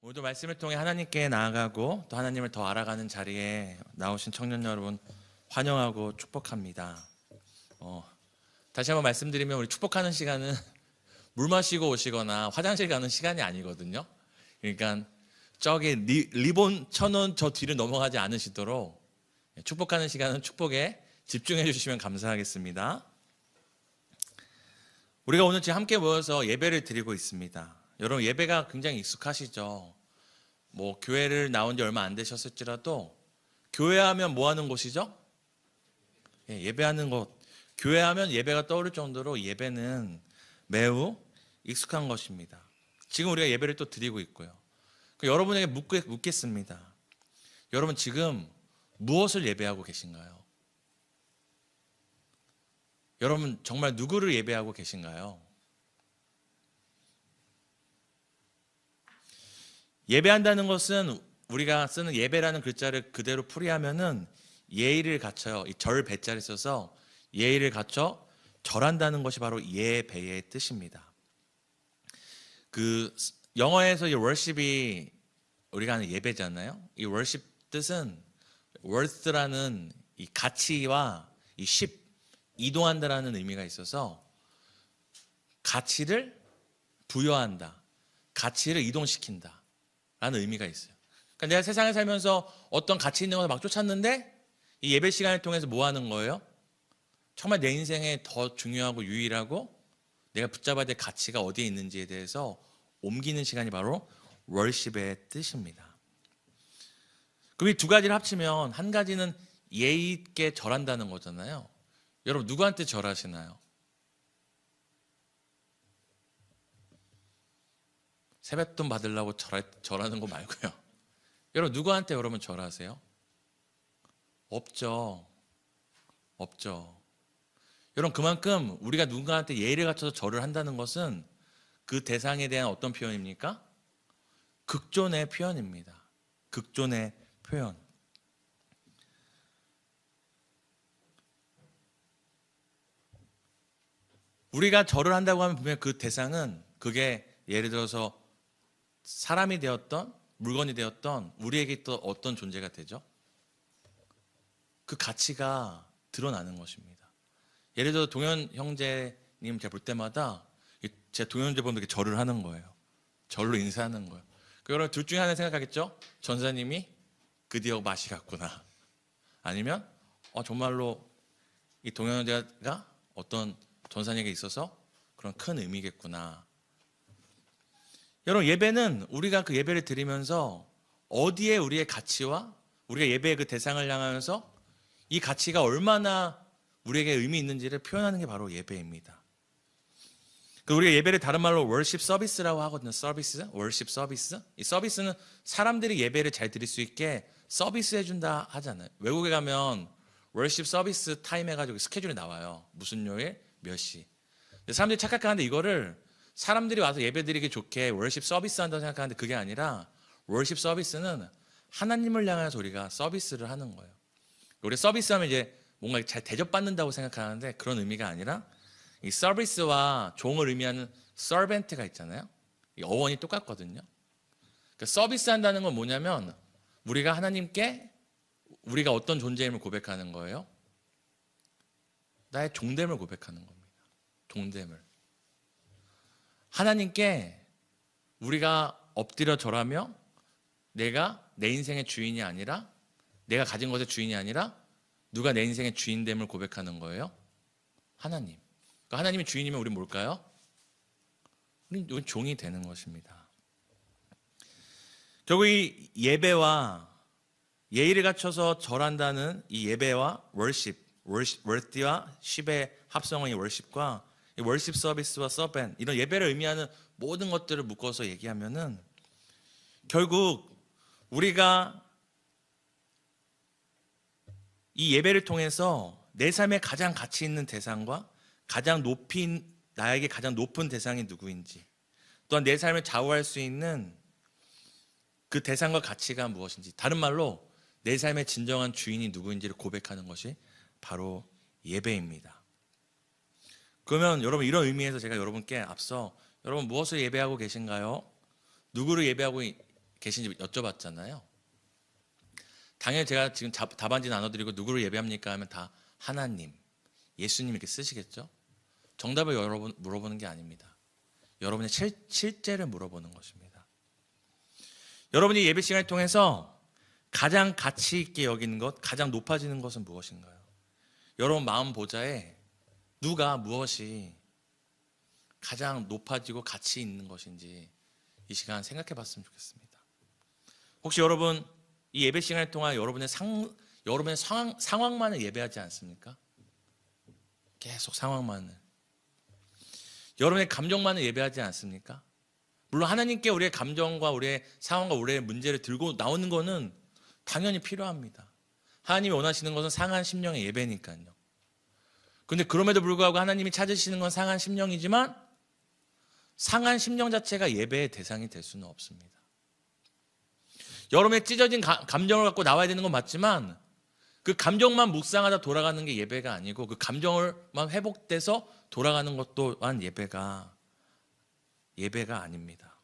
오늘도 말씀을 통해 하나님께 나아가고 또 하나님을 더 알아가는 자리에 나오신 청년 여러분 환영하고 축복합니다. 다시 한번 말씀드리면 우리 축복하는 시간은 물 마시고 오시거나 화장실 가는 시간이 아니거든요. 그러니까 저기 리본 쳐놓은 저 뒤를 넘어가지 않으시도록 축복하는 시간은 축복에 집중해 주시면 감사하겠습니다. 우리가 오늘 지금 함께 모여서 예배를 드리고 있습니다. 여러분 예배가 굉장히 익숙하시죠? 교회를 나온 지 얼마 안 되셨을지라도 교회하면 뭐 하는 곳이죠? 예배하는 곳. 교회하면 예배가 떠오를 정도로 예배는 매우 익숙한 것입니다. 지금 우리가 예배를 또 드리고 있고요. 여러분에게 묻겠습니다. 여러분 지금 무엇을 예배하고 계신가요? 여러분 정말 누구를 예배하고 계신가요? 예배한다는 것은 우리가 쓰는 예배라는 글자를 그대로 풀이하면은 예의를 갖춰요. 이 절 배자를 써서 예의를 갖춰 절한다는 것이 바로 예배의 뜻입니다. 영어에서 이 worship이 우리가 하는 예배잖아요. 이 worship 뜻은 worth라는 이 가치와 이 ship 이동한다라는 의미가 있어서 가치를 부여한다, 가치를 이동시킨다 라는 의미가 있어요. 그러니까 내가 세상에 살면서 어떤 가치 있는 것을 막 쫓았는데 이 예배 시간을 통해서 뭐 하는 거예요? 정말 내 인생에 더 중요하고 유일하고 내가 붙잡아야 될 가치가 어디에 있는지에 대해서 옮기는 시간이 바로 월십의 뜻입니다. 그럼 이 두 가지를 합치면 한 가지는 예의 있게 절한다는 거잖아요. 여러분 누구한테 절하시나요? 세뱃돈 받으려고 절하는 거 말고요. 여러분 누구한테 여러분 절하세요? 없죠. 여러분 그만큼 우리가 누군가한테 예의를 갖춰서 절을 한다는 것은 그 대상에 대한 어떤 표현입니까? 극존의 표현입니다. 극존의 표현. 우리가 절을 한다고 하면 분명 그 대상은 그게 예를 들어서 사람이 되었던 물건이 되었던 우리에게 또 어떤 존재가 되죠? 그 가치가 드러나는 것입니다. 예를 들어 동현 형제님 제가 볼 때마다 제 동현 형제분들께 절을 하는 거예요. 절로 인사하는 거예요. 여러분 둘 중에 하나 생각하겠죠? 전사님이 드디어 맛이 갔구나. 아니면 정말로 이 동현 형제가 어떤 전사님에게 있어서 그런 큰 의미겠구나. 여러분 예배는 우리가 그 예배를 드리면서 어디에 우리의 가치와 우리가 예배의 그 대상을 향하면서 이 가치가 얼마나 우리에게 의미 있는지를 표현하는 게 바로 예배입니다. 우리가 예배를 다른 말로 worship service라고 하거든요. worship service. 이 서비스는 사람들이 예배를 잘 드릴 수 있게 서비스 해준다 하잖아요. 외국에 가면 worship service 타임 해가지고 스케줄이 나와요. 무슨 요일 몇 시. 사람들이 착각하는데 이거를 사람들이 와서 예배드리기 좋게 월십 서비스 한다고 생각하는데 그게 아니라 월십 서비스는 하나님을 향해서 우리가 서비스를 하는 거예요. 우리 서비스하면 이제 뭔가 잘 대접받는다고 생각하는데 그런 의미가 아니라 이 서비스와 종을 의미하는 서벤트가 있잖아요. 이 어원이 똑같거든요. 그러니까 서비스 한다는 건 뭐냐면 우리가 하나님께 우리가 어떤 존재임을 고백하는 거예요. 나의 종됨을 고백하는 겁니다. 종됨을. 하나님께 우리가 엎드려 절하며 내가 내 인생의 주인이 아니라 내가 가진 것의 주인이 아니라 누가 내 인생의 주인됨을 고백하는 거예요? 하나님. 그러니까 하나님이 주인이면 우리 뭘까요? 우리 종이 되는 것입니다. 결국 이 예배와 예의를 갖춰서 절한다는 이 예배와 worth와 ship의 합성어인 worship과 이 월십 서비스와 서벤 이런 예배를 의미하는 모든 것들을 묶어서 얘기하면은 결국 우리가 이 예배를 통해서 내 삶에 가장 가치 있는 대상과 나에게 가장 높은 대상이 누구인지 또한 내 삶을 좌우할 수 있는 그 대상과 가치가 무엇인지 다른 말로 내 삶의 진정한 주인이 누구인지를 고백하는 것이 바로 예배입니다. 그러면 여러분 이런 의미에서 제가 여러분께 앞서 여러분 무엇을 예배하고 계신가요? 누구를 예배하고 계신지 여쭤봤잖아요. 당연히 제가 지금 답안지 나눠드리고 누구를 예배합니까 하면 다 하나님, 예수님 이렇게 쓰시겠죠. 정답을 여러분 물어보는 게 아닙니다. 여러분의 실제를 물어보는 것입니다. 여러분이 예배 시간을 통해서 가장 가치 있게 여기는 것, 가장 높아지는 것은 무엇인가요? 여러분 마음 보좌에 누가 무엇이 가장 높아지고 가치 있는 것인지 이 시간 생각해 봤으면 좋겠습니다. 혹시 여러분 이 예배 시간을 통한 여러분의 상황만을 예배하지 않습니까? 계속 상황만을, 여러분의 감정만을 예배하지 않습니까? 물론 하나님께 우리의 감정과 우리의 상황과 우리의 문제를 들고 나오는 것은 당연히 필요합니다. 하나님이 원하시는 것은 상한 심령의 예배니까요. 그런데 그럼에도 불구하고 하나님이 찾으시는 건 상한 심령이지만 상한 심령 자체가 예배의 대상이 될 수는 없습니다. 여러분의 찢어진 감정을 갖고 나와야 되는 건 맞지만 그 감정만 묵상하다 돌아가는 게 예배가 아니고 그 감정만 회복돼서 돌아가는 것 또한 예배가 아닙니다.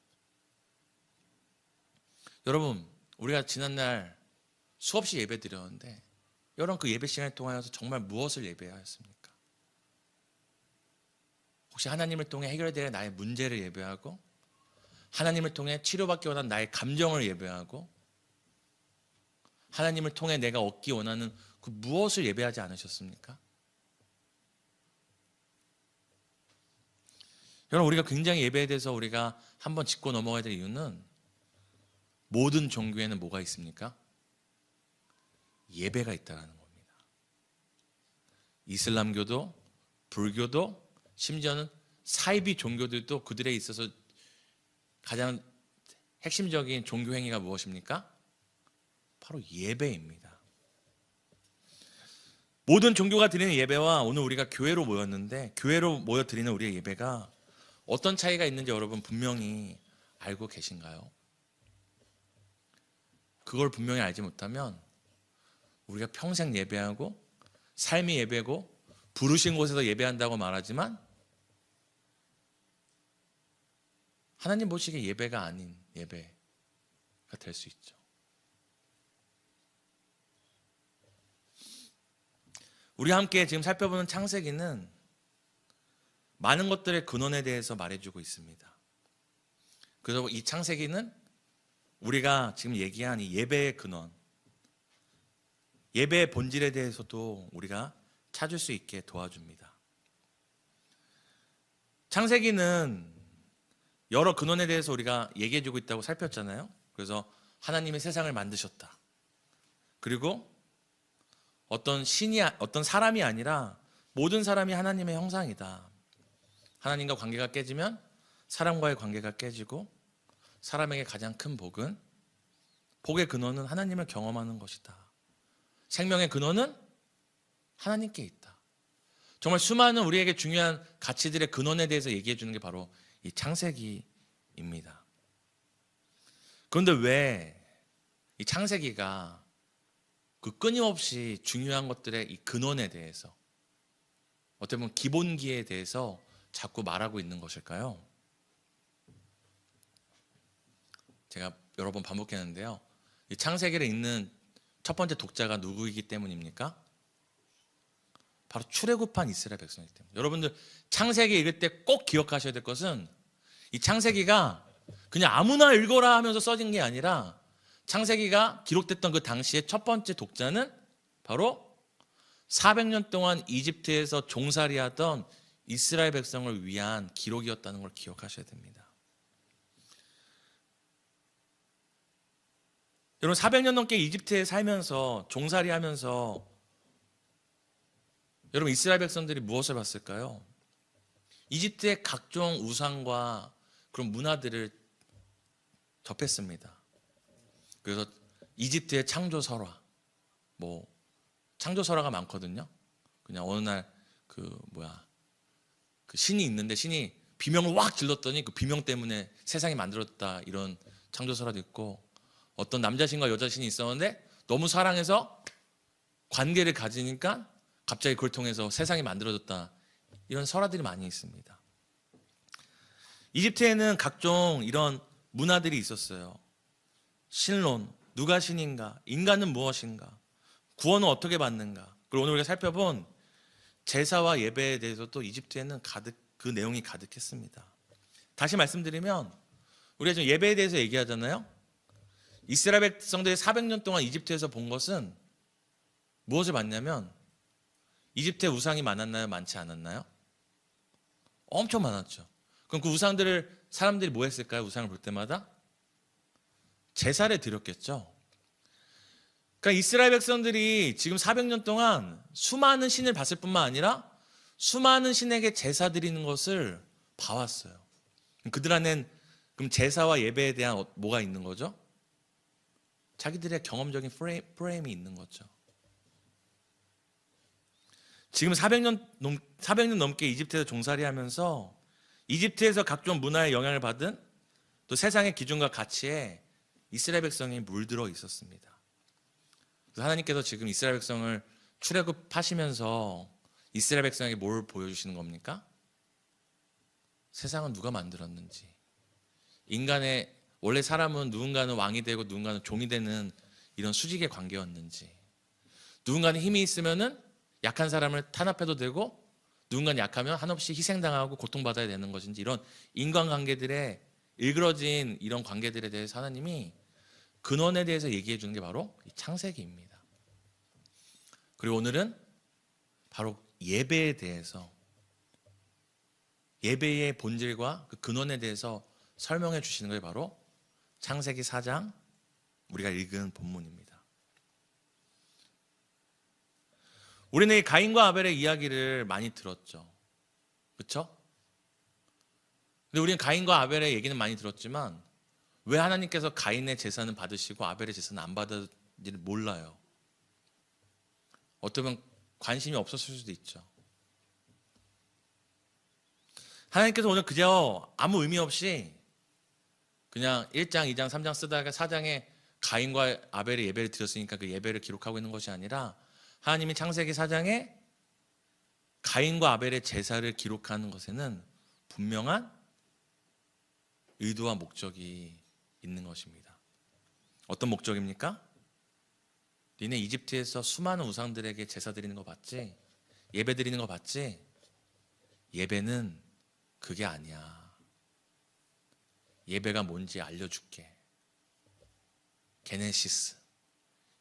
여러분, 우리가 지난날 수없이 예배 드렸는데 여러분 그 예배 시간을 통하여서 정말 무엇을 예배하였습니까? 혹시 하나님을 통해 해결될 나의 문제를 예배하고 하나님을 통해 치료받기 원하는 나의 감정을 예배하고 하나님을 통해 내가 얻기 원하는 그 무엇을 예배하지 않으셨습니까? 여러분, 우리가 굉장히 예배에 대해서 우리가 한번 짚고 넘어가야 될 이유는 모든 종교에는 뭐가 있습니까? 예배가 있다는 겁니다. 이슬람교도, 불교도, 심지어는 사이비 종교들도 그들에 있어서 가장 핵심적인 종교 행위가 무엇입니까? 바로 예배입니다. 모든 종교가 드리는 예배와 오늘 우리가 교회로 모였는데 교회로 모여 드리는 우리의 예배가 어떤 차이가 있는지 여러분 분명히 알고 계신가요? 그걸 분명히 알지 못하면 우리가 평생 예배하고 삶이 예배고 부르신 곳에서 예배한다고 말하지만 하나님 보시기에 예배가 아닌 예배가 될 수 있죠. 우리 함께 지금 살펴보는 창세기는 많은 것들의 근원에 대해서 말해주고 있습니다. 그래서 이 창세기는 우리가 지금 얘기한 이 예배의 근원, 예배의 본질에 대해서도 우리가 찾을 수 있게 도와줍니다. 창세기는 여러 근원에 대해서 우리가 얘기해주고 있다고 살폈잖아요. 그래서 하나님이 세상을 만드셨다. 그리고 어떤 사람이 아니라 모든 사람이 하나님의 형상이다. 하나님과 관계가 깨지면 사람과의 관계가 깨지고 사람에게 가장 큰 복의 근원은 하나님을 경험하는 것이다. 생명의 근원은 하나님께 있다. 정말 수많은 우리에게 중요한 가치들의 근원에 대해서 얘기해 주는 게 바로 이 창세기입니다. 그런데 왜 이 창세기가 그 끊임없이 중요한 것들의 이 근원에 대해서 어떻게 보면 기본기에 대해서 자꾸 말하고 있는 것일까요? 제가 여러 번 반복했는데요. 이 창세기를 읽는 첫 번째 독자가 누구이기 때문입니까? 바로 출애굽한 이스라엘 백성이기 때문에. 여러분들 창세기 읽을 때 꼭 기억하셔야 될 것은 이 창세기가 그냥 아무나 읽어라 하면서 써진 게 아니라 창세기가 기록됐던 그 당시의 첫 번째 독자는 바로 400년 동안 이집트에서 종살이하던 이스라엘 백성을 위한 기록이었다는 걸 기억하셔야 됩니다. 여러분 400년 넘게 이집트에 살면서 종살이하면서 여러분 이스라엘 백성들이 무엇을 봤을까요? 이집트의 각종 우상과 그런 문화들을 접했습니다. 그래서 이집트의 창조설화, 창조설화가 많거든요. 그냥 어느 날 그 신이 있는데 신이 비명을 확 질렀더니 그 비명 때문에 세상이 만들어졌다, 이런 창조설화도 있고, 어떤 남자신과 여자신이 있었는데 너무 사랑해서 관계를 가지니까 갑자기 그걸 통해서 세상이 만들어졌다, 이런 설화들이 많이 있습니다. 이집트에는 각종 이런 문화들이 있었어요. 신론, 누가 신인가, 인간은 무엇인가, 구원은 어떻게 받는가. 그리고 오늘 우리가 살펴본 제사와 예배에 대해서 또 이집트에는 가득 그 내용이 가득했습니다. 다시 말씀드리면 우리가 지금 예배에 대해서 얘기하잖아요. 이스라엘 백성들이 400년 동안 이집트에서 본 것은 무엇을 봤냐면 이집트에 우상이 많았나요? 많지 않았나요? 엄청 많았죠. 그럼 그 우상들을 사람들이 뭐 했을까요? 우상을 볼 때마다 제사를 드렸겠죠. 그러니까 이스라엘 백성들이 지금 400년 동안 수많은 신을 봤을 뿐만 아니라 수많은 신에게 제사 드리는 것을 봐왔어요. 그들 안엔 그럼 제사와 예배에 대한 뭐가 있는 거죠? 자기들의 경험적인 프레임이 있는 거죠. 지금 400년 넘게 이집트에서 종살이 하면서 이집트에서 각종 문화의 영향을 받은 또 세상의 기준과 가치에 이스라엘 백성이 물들어 있었습니다. 그래서 하나님께서 지금 이스라엘 백성을 출애굽하시면서 이스라엘 백성에게 뭘 보여주시는 겁니까? 세상은 누가 만들었는지, 인간의 원래 사람은 누군가는 왕이 되고 누군가는 종이 되는 이런 수직의 관계였는지, 누군가는 힘이 있으면은 약한 사람을 탄압해도 되고 누군가는 약하면 한없이 희생당하고 고통받아야 되는 것인지, 이런 인간관계들의 일그러진 이런 관계들에 대해서 하나님이 근원에 대해서 얘기해 주는 게 바로 이 창세기입니다. 그리고 오늘은 바로 예배에 대해서, 예배의 본질과 그 근원에 대해서 설명해 주시는 게 바로 창세기 4장 우리가 읽은 본문입니다. 우리는 이 가인과 아벨의 이야기를 많이 들었죠. 그렇죠? 근데 우리는 가인과 아벨의 얘기는 많이 들었지만 왜 하나님께서 가인의 제사는 받으시고 아벨의 제사는 안 받았는지를 몰라요. 어쩌면 관심이 없었을 수도 있죠. 하나님께서 오늘 그저 아무 의미 없이 그냥 1장, 2장, 3장 쓰다가 4장에 가인과 아벨의 예배를 드렸으니까 그 예배를 기록하고 있는 것이 아니라 하나님이 창세기 4장에 가인과 아벨의 제사를 기록하는 것에는 분명한 의도와 목적이 있는 것입니다. 어떤 목적입니까? 니네 이집트에서 수많은 우상들에게 제사 드리는 거 봤지? 예배 드리는 거 봤지? 예배는 그게 아니야. 예배가 뭔지 알려줄게. 게네시스.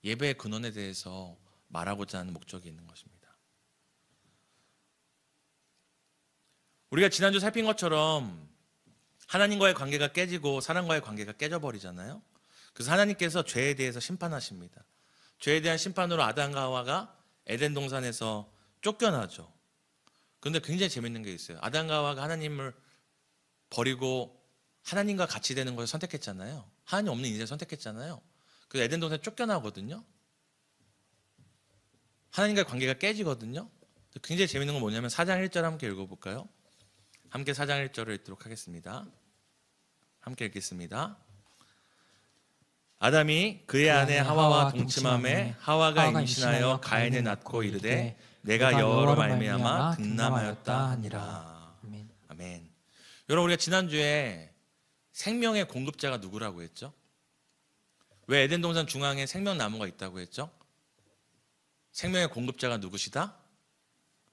예배의 근원에 대해서 말하고자 하는 목적이 있는 것입니다. 우리가 지난주 살핀 것처럼 하나님과의 관계가 깨지고 사람과의 관계가 깨져버리잖아요. 그래서 하나님께서 죄에 대해서 심판하십니다. 죄에 대한 심판으로 아담과 하와가 에덴 동산에서 쫓겨나죠. 그런데 굉장히 재밌는 게 있어요. 아담과 하와가 하나님을 버리고 하나님과 같이 되는 것을 선택했잖아요. 하나님 없는 인생을 선택했잖아요. 그래서 에덴 동산에 쫓겨나거든요. 하나님과의 관계가 깨지거든요. 굉장히 재밌는 건 뭐냐면 4장 1절 함께 읽어볼까요? 함께 4장 1절을 읽도록 하겠습니다. 함께 읽겠습니다. 아담이 그의 아내 하와와 동침함에 하와가 임신하여 가인을 낳고 이르되 내가 여호와로 말미암아 등남하였다 하니라. 아멘. 여러분, 우리가 지난주에 생명의 공급자가 누구라고 했죠? 왜 에덴 동산 중앙에 생명나무가 있다고 했죠? 생명의 공급자가 누구시다?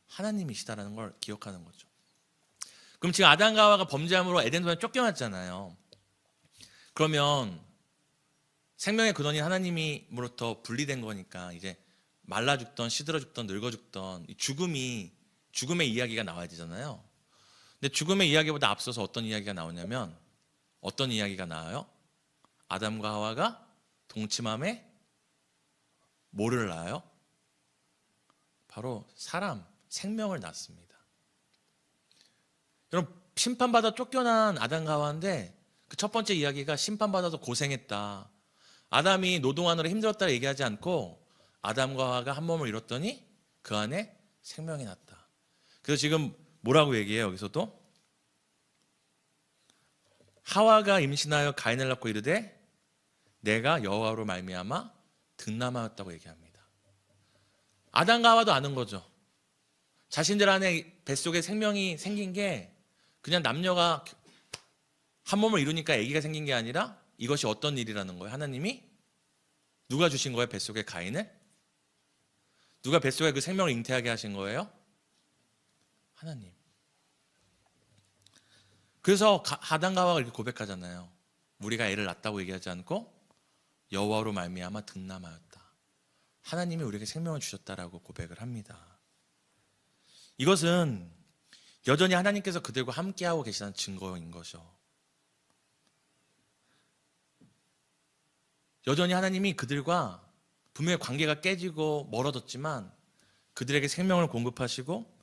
하나님이시다라는 걸 기억하는 거죠. 그럼 지금 아담과 하와가 범죄함으로 에덴 동산에 쫓겨났잖아요. 그러면 생명의 근원이 하나님으로부터 분리된 거니까 이제 말라 죽던 시들어 죽던 늙어 죽던 죽음의 이야기가 나와야 되잖아요. 근데 죽음의 이야기보다 앞서서 어떤 이야기가 나오냐면, 어떤 이야기가 나와요? 아담과 하와가 동침함에 뭐를 낳아요? 바로 사람, 생명을 낳습니다. 여러분, 심판받아 쫓겨난 아담과 하와인데 그 첫 번째 이야기가 심판받아서 고생했다, 아담이 노동하느라 힘들었다고 얘기하지 않고 아담과 하와가 한 몸을 이뤘더니 그 안에 생명이 났다. 그래서 지금 뭐라고 얘기해요? 여기서도 하와가 임신하여 가인을 낳고 이르되 내가 여호와로 말미암아 등남하였다고 얘기합니다. 아담과 하와도 아는 거죠. 자신들 안에 뱃속에 생명이 생긴 게 그냥 남녀가 한 몸을 이루니까 아기가 생긴 게 아니라 이것이 어떤 일이라는 거예요? 하나님이 누가 주신 거예요? 뱃속에 가인을? 누가 뱃속에 그 생명을 잉태하게 하신 거예요? 하나님. 그래서 아담과 하와가 이렇게 고백하잖아요. 우리가 애를 낳았다고 얘기하지 않고 여호와로 말미암아 득남하였다. 하나님이 우리에게 생명을 주셨다라고 고백을 합니다. 이것은 여전히 하나님께서 그들과 함께하고 계시다는 증거인 것이죠. 여전히 하나님이 그들과 분명히 관계가 깨지고 멀어졌지만 그들에게 생명을 공급하시고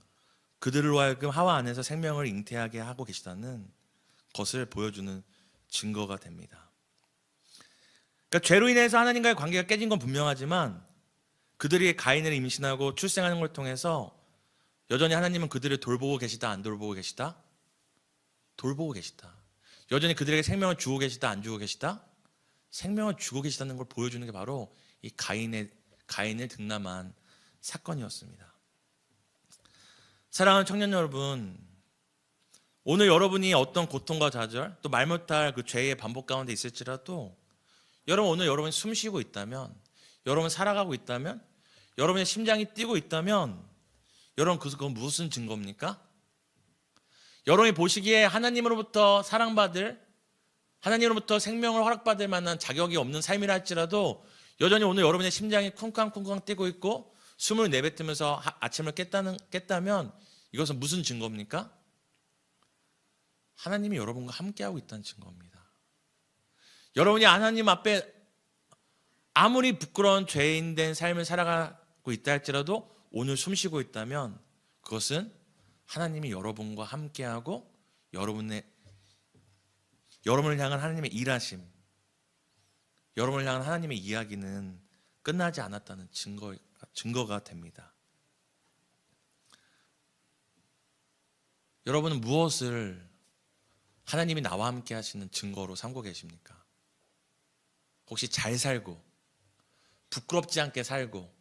그들로 하여금 하와 안에서 생명을 잉태하게 하고 계시다는 것을 보여주는 증거가 됩니다. 그러니까 죄로 인해서 하나님과의 관계가 깨진 건 분명하지만 그들이 가인을 임신하고 출생하는 걸 통해서 여전히 하나님은 그들을 돌보고 계시다, 안 돌보고 계시다? 돌보고 계시다. 여전히 그들에게 생명을 주고 계시다, 안 주고 계시다? 생명을 주고 계시다는 걸 보여주는 게 바로 이 가인을 득남한 사건이었습니다. 사랑하는 청년 여러분, 오늘 여러분이 어떤 고통과 좌절, 또 말 못할 그 죄의 반복 가운데 있을지라도 여러분 오늘 여러분이 숨 쉬고 있다면, 여러분 살아가고 있다면, 여러분의 심장이 뛰고 있다면 여러분 그건 무슨 증거입니까? 여러분이 보시기에 하나님으로부터 사랑받을, 하나님으로부터 생명을 허락받을 만한 자격이 없는 삶이라 할지라도 여전히 오늘 여러분의 심장이 쿵쾅쿵쾅 뛰고 있고 숨을 내뱉으면서 아침을 깼다면 이것은 무슨 증거입니까? 하나님이 여러분과 함께하고 있다는 증거입니다. 여러분이 하나님 앞에 아무리 부끄러운 죄인된 삶을 살아가고 있다 할지라도 오늘 숨쉬고 있다면 그것은 하나님이 여러분과 함께하고 여러분을 향한 하나님의 일하심, 여러분을 향한 하나님의 이야기는 끝나지 않았다는 증거가 됩니다. 여러분은 무엇을 하나님이 나와 함께 하시는 증거로 삼고 계십니까? 혹시 잘 살고 부끄럽지 않게 살고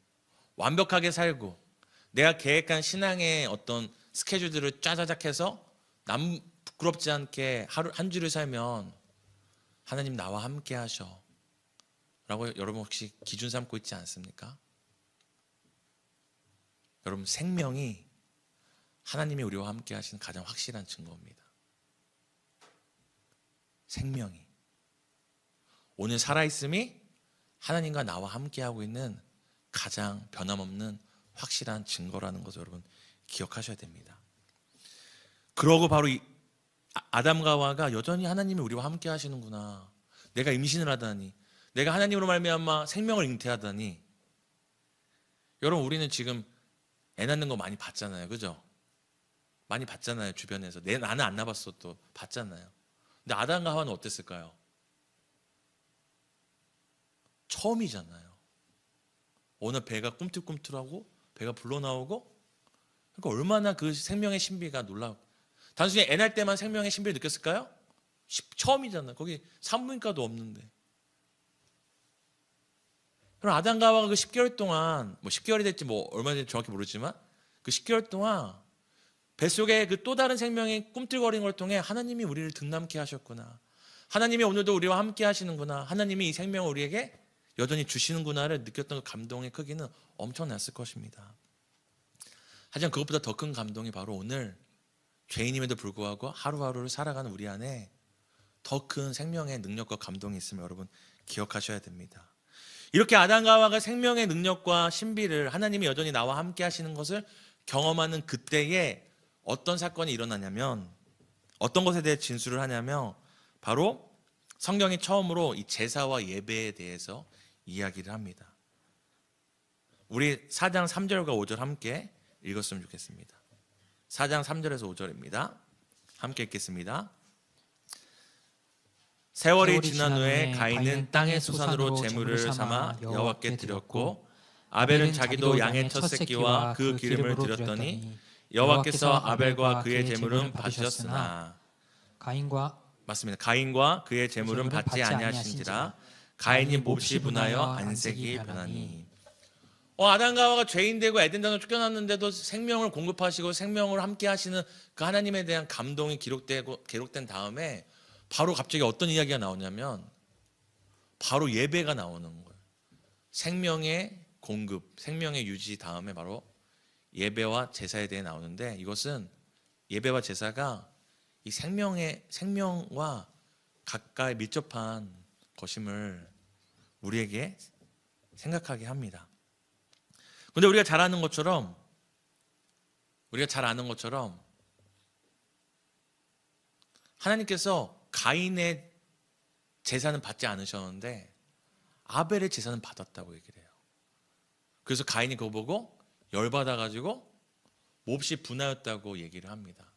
완벽하게 살고 내가 계획한 신앙의 어떤 스케줄들을 짜자작 해서 남 부끄럽지 않게 한 주를 살면 하나님 나와 함께 하셔 라고 여러분 혹시 기준 삼고 있지 않습니까? 여러분 생명이 하나님이 우리와 함께 하시는 가장 확실한 증거입니다. 생명이 오늘 살아있음이 하나님과 나와 함께하고 있는 가장 변함없는 확실한 증거라는 것을 여러분 기억하셔야 됩니다. 그러고 바로 이 아담과 하와가 여전히 하나님이 우리와 함께 하시는구나, 내가 임신을 하다니, 내가 하나님으로 말미암아 생명을 잉태하다니. 여러분 우리는 지금 애 낳는 거 많이 봤잖아요, 그죠? 많이 봤잖아요, 주변에서. 나는 안 낳아봤어도 봤잖아요. 근데 아담과 하와는 어땠을까요? 처음이잖아요. 어느 배가 꿈틀꿈틀하고 배가 불러나오고, 그러니까 얼마나 그 생명의 신비가 놀라워. 단순히 애 낳을 때만 생명의 신비를 느꼈을까요? 처음이잖아요. 거기 산부인과도 없는데. 그럼 아담과 하와가 그 10개월 동안, 뭐 10개월이 될지 뭐 얼마나 될지 정확히 모르지만 그 10개월 동안 뱃속에 그 또 다른 생명이 꿈틀거리는 걸 통해 하나님이 우리를 득남케 하셨구나, 하나님이 오늘도 우리와 함께 하시는구나, 하나님이 이 생명을 우리에게 여전히 주시는구나를 느꼈던 그 감동의 크기는 엄청났을 것입니다. 하지만 그것보다 더 큰 감동이 바로 오늘 죄인임에도 불구하고 하루하루를 살아가는 우리 안에 더 큰 생명의 능력과 감동이 있음을 여러분 기억하셔야 됩니다. 이렇게 아담과 하와가 생명의 능력과 신비를, 하나님이 여전히 나와 함께 하시는 것을 경험하는 그때에 어떤 사건이 일어나냐면, 어떤 것에 대해 진술을 하냐면 바로 성경이 처음으로 이 제사와 예배에 대해서 이야기를 합니다. 우리 4장 3절과 5절 함께 읽었으면 좋겠습니다. 4장 3절에서 5절입니다. 함께 읽겠습니다. 세월이 지난 후에 가인은 땅의 소산으로 제물을 삼아 여호와께 드렸고, 아벨은 자기도 양의 첫 새끼와 그 기름을 드렸더니 여호와께서 아벨과 그의 제물은 받으셨으나 가인과 그의 제물은 받지 아니하신지라 가인이 몹시 분하여 안색이 변하니. 아담과 하와가 죄인되고 에덴단을 쫓겨났는데도 생명을 공급하시고 생명을 함께 하시는 그 하나님에 대한 감동이 기록된 다음에 바로 갑자기 어떤 이야기가 나오냐면 바로 예배가 나오는 거예요. 생명의 공급, 생명의 유지 다음에 바로 예배와 제사에 대해 나오는데, 이것은 예배와 제사가 이 생명과 가까이 밀접한 것임을 우리에게 생각하게 합니다. 근데 우리가 잘 아는 것처럼 하나님께서 가인의 제사는 받지 않으셨는데 아벨의 제사는 받았다고 얘기를 해요. 그래서 가인이 그거 보고 열받아가지고 몹시 분하였다고 얘기를 합니다.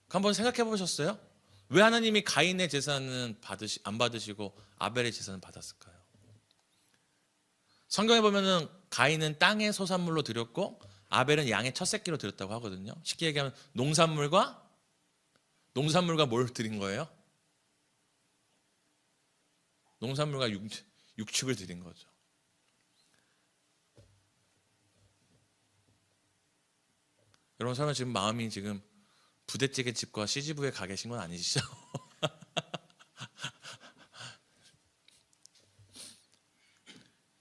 한번 생각해 보셨어요? 왜 하나님이 가인의 제사는 안 받으시고 아벨의 제사는 받았을까요? 성경에 보면은 가인은 땅의 소산물로 드렸고 아벨은 양의 첫 새끼로 드렸다고 하거든요. 쉽게 얘기하면 농산물과 뭘 드린 거예요? 농산물과 육축을 드린 거죠. 여러분 설마 지금 마음이 지금 부대찌개 집과 CGV에 가 계신 건 아니시죠?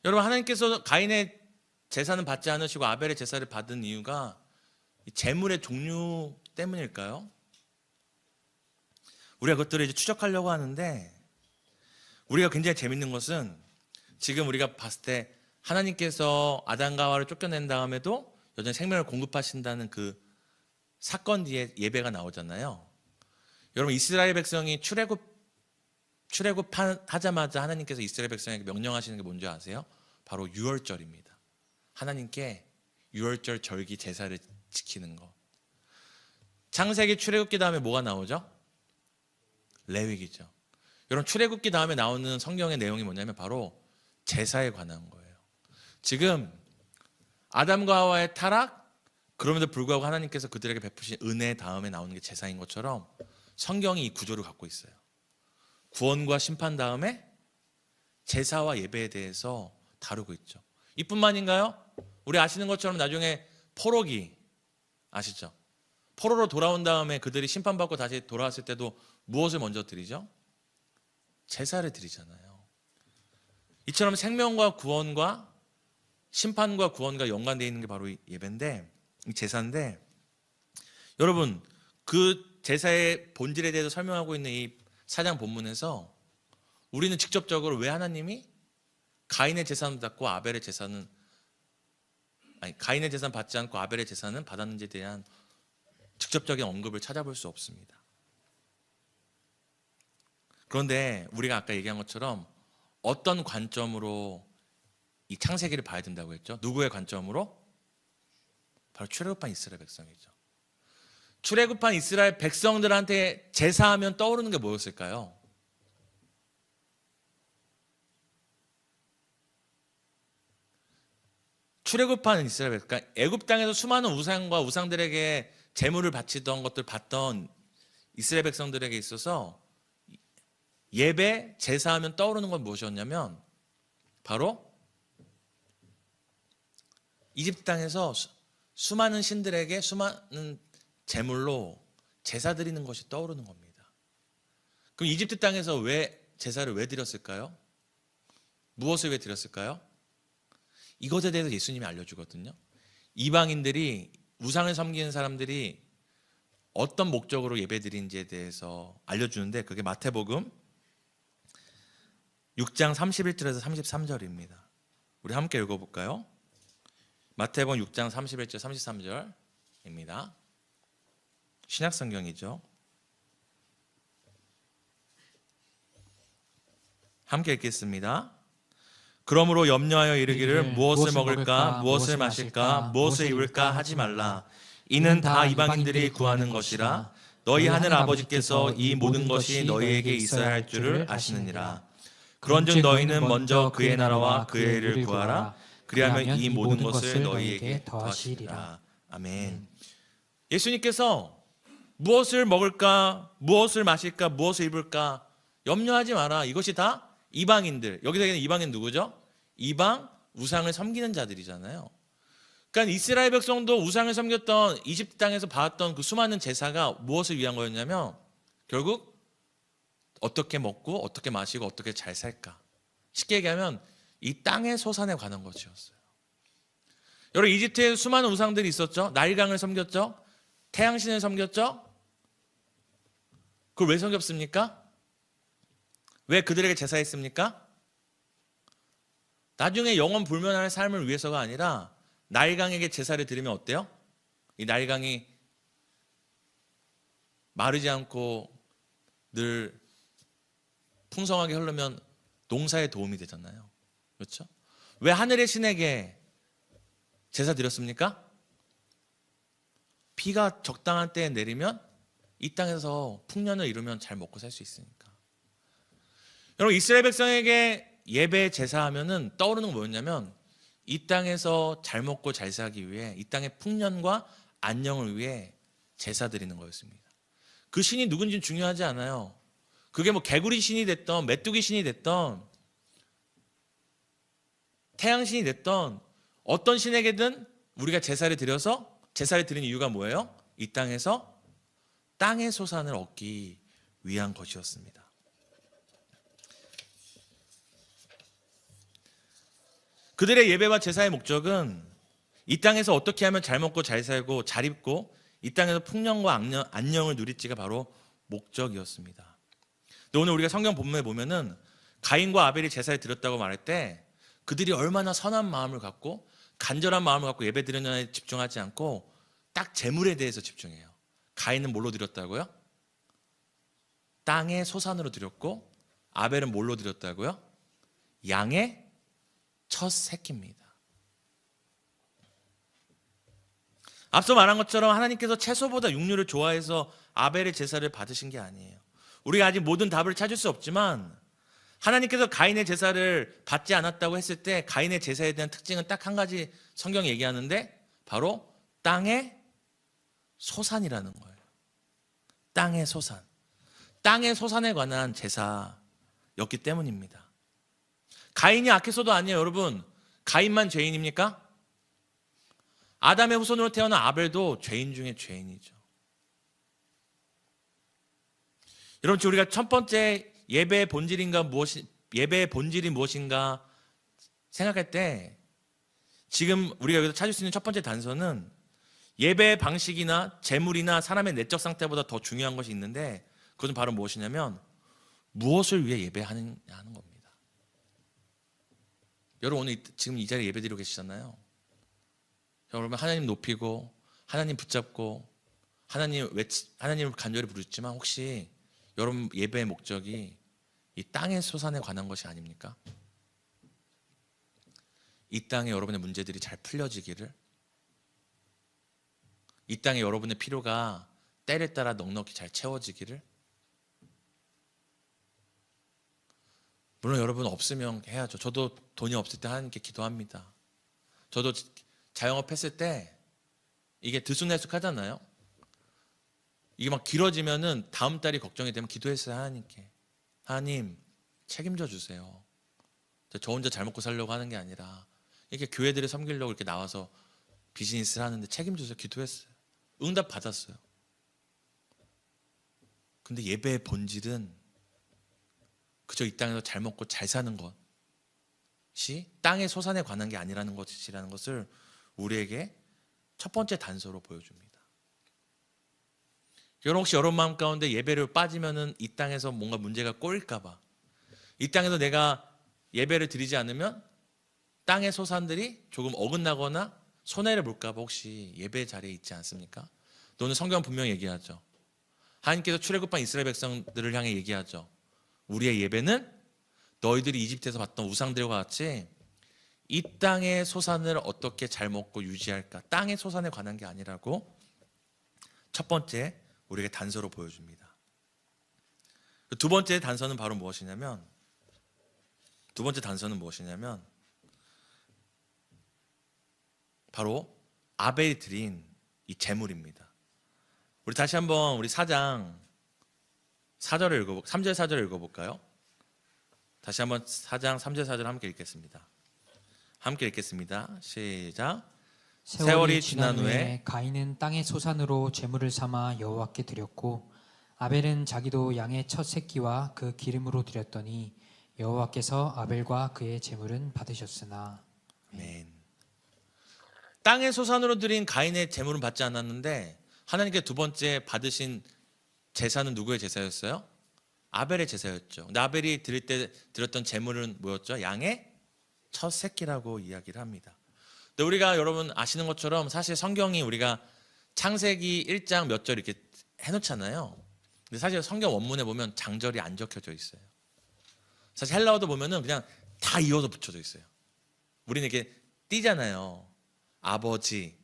여러분, 하나님께서 가인의 제사는 받지 않으시고 아벨의 제사를 받은 이유가 제물의 종류 때문일까요? 우리가 그것들을 이제 추적하려고 하는데, 우리가 굉장히 재밌는 것은 지금 우리가 봤을 때 하나님께서 아담과 하와를 쫓겨낸 다음에도 여전히 생명을 공급하신다는 그 사건 뒤에 예배가 나오잖아요. 여러분, 이스라엘 백성이 출애굽하자마자 하나님께서 이스라엘 백성에게 명령하시는 게 뭔지 아세요? 바로 유월절입니다. 하나님께 유월절 절기 제사를 지키는 거. 창세기 출애굽기 다음에 뭐가 나오죠? 레위기죠. 여러분, 출애굽기 다음에 나오는 성경의 내용이 뭐냐면 바로 제사에 관한 거예요. 지금 아담과 하와의 타락, 그럼에도 불구하고 하나님께서 그들에게 베푸신 은혜 다음에 나오는 게 제사인 것처럼 성경이 이 구조를 갖고 있어요. 구원과 심판 다음에 제사와 예배에 대해서 다루고 있죠. 이뿐만인가요? 우리 아시는 것처럼 나중에 포로기 아시죠? 포로로 돌아온 다음에 그들이 심판받고 다시 돌아왔을 때도 무엇을 먼저 드리죠? 제사를 드리잖아요. 이처럼 생명과 구원과 심판과 구원과 연관되어 있는 게 바로 이 예배인데, 이 제사인데, 여러분 그 제사의 본질에 대해서 설명하고 있는 이 4장 본문에서 우리는 직접적으로 왜 하나님이 가인의 제사는 받고 가인의 제사는 받지 않고 아벨의 제사는 받았는지에 대한 직접적인 언급을 찾아볼 수 없습니다. 그런데 우리가 아까 얘기한 것처럼 어떤 관점으로 이 창세기를 봐야 된다고 했죠? 누구의 관점으로? 바로 출애굽한 이스라엘 백성이죠. 출애굽한 이스라엘 백성들한테 제사하면 떠오르는 게 뭐였을까요? 출애굽한 이스라엘 백성, 그러니까 애굽 땅에서 수많은 우상과 우상들에게 제물을 바치던 것들 봤던 이스라엘 백성들에게 있어서 예배, 제사하면 떠오르는 건 무엇이었냐면 바로 이집트 땅에서 수많은 신들에게 수많은 제물로 제사 드리는 것이 떠오르는 겁니다. 그럼 이집트 땅에서 제사를 왜 드렸을까요? 무엇을 왜 드렸을까요? 이것에 대해서 예수님이 알려주거든요. 이방인들이, 우상을 섬기는 사람들이 어떤 목적으로 예배드리는지에 대해서 알려주는데, 그게 마태복음 6장 31절에서 33절입니다. 우리 함께 읽어볼까요? 마태복음 6장 31절 33절입니다. 신약성경이죠. 함께 읽겠습니다. 그러므로 염려하여 이르기를 무엇을 먹을까, 무엇을 마실까, 무엇을 입을까 하지 말라. 이는 다 이방인들이 구하는 것이라. 너희 하늘 아버지께서 이 모든 것이 너희에게 있어야 할 줄을 아시느니라. 그런즉 너희는 먼저 그의 나라와 그의 의를 구하라. 그리하면 이 모든 것을 너희에게 더하시리라. 아멘. 예수님께서 무엇을 먹을까, 무엇을 마실까, 무엇을 입을까 염려하지 마라. 이것이 다 이방인들, 여기서 얘기하는 이방인 누구죠? 이방 우상을 섬기는 자들이잖아요. 그러니까 이스라엘 백성도 우상을 섬겼던 이집트 땅에서 받았던 그 수많은 제사가 무엇을 위한 거였냐면 결국 어떻게 먹고 어떻게 마시고 어떻게 잘 살까? 쉽게 얘기하면 이 땅의 소산에 관한 것이었어요. 여러분, 이집트에 수많은 우상들이 있었죠. 나일강을 섬겼죠. 태양신을 섬겼죠. 그걸 왜 섬겼습니까? 왜 그들에게 제사했습니까? 나중에 영원 불면할 삶을 위해서가 아니라 나일강에게 제사를 드리면 어때요? 이 나일강이 마르지 않고 늘 풍성하게 흐르면 농사에 도움이 되잖아요. 그렇죠? 왜 하늘의 신에게 제사 드렸습니까? 비가 적당한 때에 내리면 이 땅에서 풍년을 이루면 잘 먹고 살 수 있으니까. 여러분, 이스라엘 백성에게 예배 제사하면은 떠오르는 건 뭐였냐면 이 땅에서 잘 먹고 잘 살기 위해, 이 땅의 풍년과 안녕을 위해 제사 드리는 거였습니다. 그 신이 누군지는 중요하지 않아요. 그게 뭐 개구리 신이 됐던 메뚜기 신이 됐던 태양신이 됐던 어떤 신에게든 우리가 제사를 드려서, 제사를 드리는 이유가 뭐예요? 이 땅에서 땅의 소산을 얻기 위한 것이었습니다. 그들의 예배와 제사의 목적은 이 땅에서 어떻게 하면 잘 먹고 잘 살고 잘 입고 이 땅에서 풍년과 안녕을 누릴지가 바로 목적이었습니다. 근데 오늘 우리가 성경 본문에 보면은 가인과 아벨이 제사를 드렸다고 말할 때 그들이 얼마나 선한 마음을 갖고 간절한 마음을 갖고 예배 드렸냐에 집중하지 않고 딱 재물에 대해서 집중해요. 가인은 뭘로 드렸다고요? 땅의 소산으로 드렸고, 아벨은 뭘로 드렸다고요? 양의 첫 새끼입니다. 앞서 말한 것처럼 하나님께서 채소보다 육류를 좋아해서 아벨의 제사를 받으신 게 아니에요. 우리가 아직 모든 답을 찾을 수 없지만 하나님께서 가인의 제사를 받지 않았다고 했을 때 가인의 제사에 대한 특징은 딱 한 가지 성경이 얘기하는데, 바로 땅의 소산이라는 거예요. 땅의 소산. 땅의 소산에 관한 제사였기 때문입니다. 가인이 악해서도 아니에요. 여러분, 가인만 죄인입니까? 아담의 후손으로 태어난 아벨도 죄인 중에 죄인이죠. 여러분, 지금 우리가 첫 번째 예배의 본질이 무엇인가 생각할 때 지금 우리가 여기서 찾을 수 있는 첫 번째 단서는 예배의 방식이나 재물이나 사람의 내적 상태보다 더 중요한 것이 있는데, 그것은 바로 무엇이냐면 무엇을 위해 예배하느냐 하는 겁니다. 여러분, 오늘 지금 이 자리에 예배드리고 계시잖아요. 여러분, 하나님 높이고 하나님 붙잡고 하나님을 간절히 부르지만 혹시 여러분 예배의 목적이 이 땅의 소산에 관한 것이 아닙니까? 이 땅에 여러분의 문제들이 잘 풀려지기를, 이 땅에 여러분의 필요가 때를 따라 넉넉히 잘 채워지기를. 물론 여러분 없으면 해야죠. 저도 돈이 없을 때 하나님께 기도합니다. 저도 자영업 했을 때 이게 들쑥날쑥하잖아요. 이게 막 길어지면은 다음 달이 걱정이 되면 기도했어요. 하나님께. 하나님 책임져 주세요. 저 혼자 잘 먹고 살려고 하는 게 아니라 이렇게 교회들을 섬기려고 이렇게 나와서 비즈니스를 하는데 책임져 주세요. 기도했어요. 응답 받았어요. 근데 예배의 본질은 그저 이 땅에서 잘 먹고 잘 사는 것이 땅의 소산에 관한 게 아니라는 것을 우리에게 첫 번째 단서로 보여줍니다. 여러분, 혹시 여러분 마음 가운데 예배를 빠지면은 이 땅에서 뭔가 문제가 꼬일까봐, 이 땅에서 내가 예배를 드리지 않으면 땅의 소산들이 조금 어긋나거나 손해를 볼까봐 혹시 예배 자리에 있지 않습니까? 또 오늘 성경은 분명히 얘기하죠. 하나님께서 출애굽한 이스라엘 백성들을 향해 얘기하죠. 우리의 예배는 너희들이 이집트에서 봤던 우상들과 같이 이 땅의 소산을 어떻게 잘 먹고 유지할까, 땅의 소산에 관한 게 아니라고 첫 번째 우리에게 단서로 보여줍니다. 두 번째 단서는 바로 무엇이냐면 바로 아벨이 드린 이 제물입니다. 우리 다시 한번 우리 4장 3절 4절 읽어볼까요? 다시 한번 4장 3절 4절 함께 읽겠습니다. 시작. 세월이 지난 후에 가인은 땅의 소산으로 제물을 삼아 여호와께 드렸고, 아벨은 자기도 양의 첫 새끼와 그 기름으로 드렸더니 여호와께서 아벨과 그의 제물은 받으셨으나. 아멘. 땅의 소산으로 드린 가인의 제물은 받지 않았는데 하나님께 두 번째 받으신 제사는 누구의 제사였어요? 아벨의 제사였죠. 근데 아벨이 드릴 때 드렸던 제물은 뭐였죠? 양의 첫 새끼라고 이야기를 합니다. 근데 우리가 여러분 아시는 것처럼 사실 성경이 우리가 창세기 1장 몇 절 이렇게 해놓잖아요. 근데 사실 성경 원문에 보면 장절이 안 적혀져 있어요. 사실 헬라어도 보면은 그냥 다 이어서 붙여져 있어요. 우리는 이렇게 띄잖아요. 아버지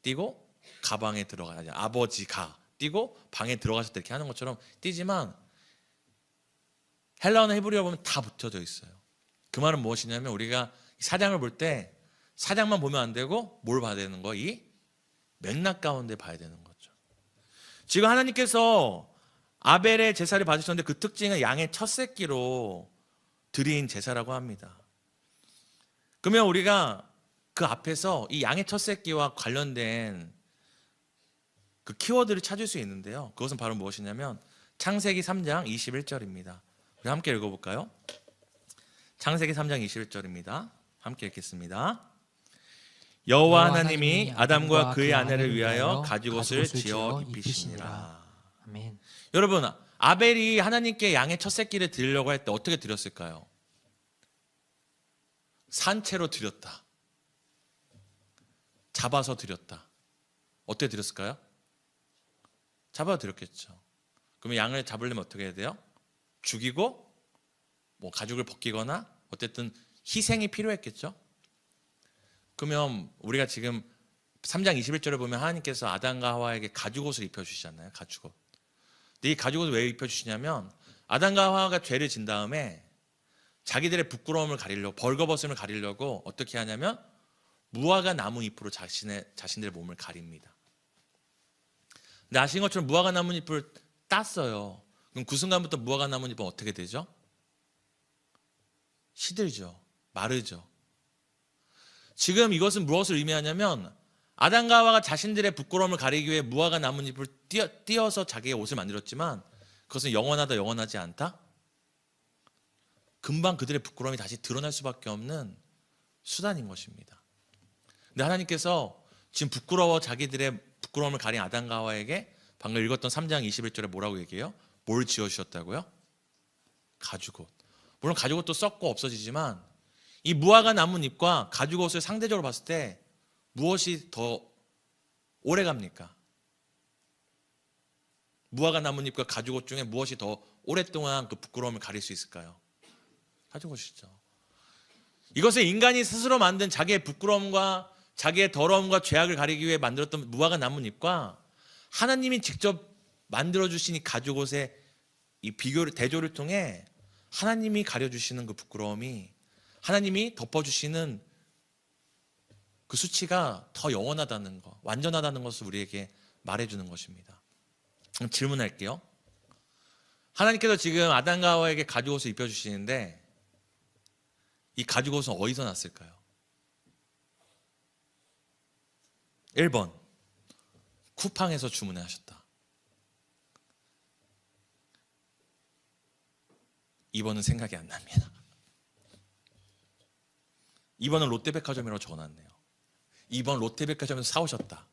띄고 가방에 들어가야 아버지 가 띄고 방에 들어가실 때 이렇게 하는 것처럼 띄지만 헬라어나 히브리어 보면 다 붙여져 있어요. 그 말은 무엇이냐면 우리가 사장을 볼 때 사장만 보면 안 되고 뭘 봐야 되는 거? 이 맥락 가운데 봐야 되는 거죠. 지금 하나님께서 아벨의 제사를 받으셨는데 그 특징은 양의 첫 새끼로 드린 제사라고 합니다. 그러면 우리가 그 앞에서 이 양의 첫 새끼와 관련된 그 키워드를 찾을 수 있는데요. 그것은 바로 무엇이냐면 창세기 3장 21절입니다. 우리 함께 읽어볼까요? 창세기 3장 21절입니다. 함께 읽겠습니다. 여호와 하나님이 아담과 그의 아내를 위하여 가죽옷을 지어 입히시니라. 아멘. 여러분, 아벨이 하나님께 양의 첫 새끼를 드리려고 할 때 어떻게 드렸을까요? 산채로 드렸다. 잡아서 드렸다. 어떻게 드렸을까요? 잡아서 드렸겠죠. 그러면 양을 잡으려면 어떻게 해야 돼요? 죽이고 뭐 가죽을 벗기거나 어쨌든 희생이 필요했겠죠. 그러면 우리가 지금 3장 21절에 보면 하나님께서 아담과 하와에게 가죽옷을 입혀주시잖아요. 가죽옷. 근데 이 가죽옷을 왜 입혀주시냐면 아담과 하와가 죄를 진 다음에 자기들의 부끄러움을 가리려고 벌거벗음을 가리려고 어떻게 하냐면 무화과 나무 잎으로 자신들의 몸을 가립니다. 근데 아시는 것처럼 무화과 나무 잎을 땄어요. 그럼 그 순간부터 무화과 나무 잎은 어떻게 되죠? 시들죠. 마르죠. 지금 이것은 무엇을 의미하냐면 아담과 하와가 자신들의 부끄러움을 가리기 위해 무화과 나뭇잎을 띄어서 자기의 옷을 만들었지만 그것은 영원하다 영원하지 않다? 금방 그들의 부끄러움이 다시 드러날 수밖에 없는 수단인 것입니다. 근데 하나님께서 지금 자기들의 부끄러움을 가린 아담과 하와에게 방금 읽었던 3장 21절에 뭐라고 얘기해요? 뭘 지어주셨다고요? 가죽옷. 물론 가죽옷도 썩고 없어지지만 이 무화과 나뭇잎과 가죽옷을 상대적으로 봤을 때 무엇이 더 오래 갑니까? 무화과 나뭇잎과 가죽옷 중에 무엇이 더 오랫동안 그 부끄러움을 가릴 수 있을까요? 가죽옷이죠. 이것은 인간이 스스로 만든 자기의 부끄러움과 자기의 더러움과 죄악을 가리기 위해 만들었던 무화과 나뭇잎과 하나님이 직접 만들어주신 이 가죽옷의 이 대조를 통해 하나님이 가려주시는 그 부끄러움이 하나님이 덮어주시는 그 수치가 더 영원하다는 것, 완전하다는 것을 우리에게 말해주는 것입니다. 질문할게요. 하나님께서 지금 아담과 하와에게 가죽옷을 입혀주시는데 이 가죽옷은 어디서 났을까요? 1번 쿠팡에서 주문하셨다. 2번은 생각이 안 납니다. 2번은 롯데백화점이라고 적어놨네요. 2번 롯데백화점에서 사오셨다.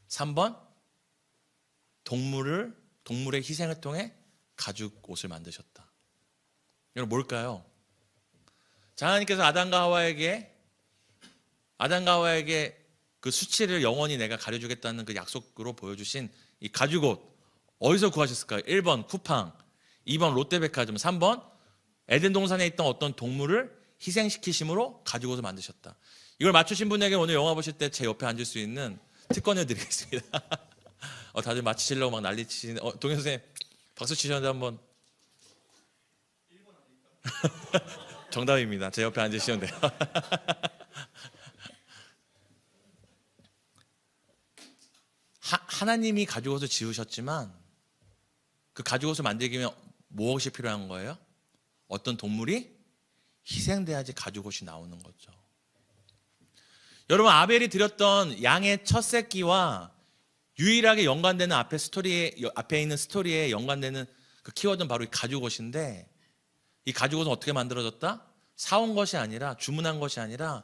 3번 동물의 희생을 통해 가죽 옷을 만드셨다. 여러분 뭘까요? 하나님께서 아담과 하와에게 그 수치를 영원히 내가 가려주겠다는 그 약속으로 보여주신 이 가죽옷 어디서 구하셨을까요? 1번 쿠팡, 2번 롯데백화점, 3번 에덴 동산에 있던 어떤 동물을 희생시키심으로 가죽옷을 만드셨다. 이걸 맞추신 분에게 오늘 영화 보실 때 제 옆에 앉을 수 있는 특권을 드리겠습니다. 다들 맞히시려고 막 난리치시는 동현 선생님 박수 치셨는데 한번. 정답입니다. 제 옆에 앉으시면 돼요. 하나님이 가죽옷을 지으셨지만 그 가죽옷을 만들기 위해 무엇이 필요한 거예요? 어떤 동물이 희생돼야지 가죽옷이 나오는 거죠. 여러분 아벨이 드렸던 양의 첫 새끼와 유일하게 연관되는 앞에 있는 스토리에 연관되는 그 키워드는 바로 이 가죽옷인데, 이 가죽옷은 어떻게 만들어졌다? 사온 것이 아니라, 주문한 것이 아니라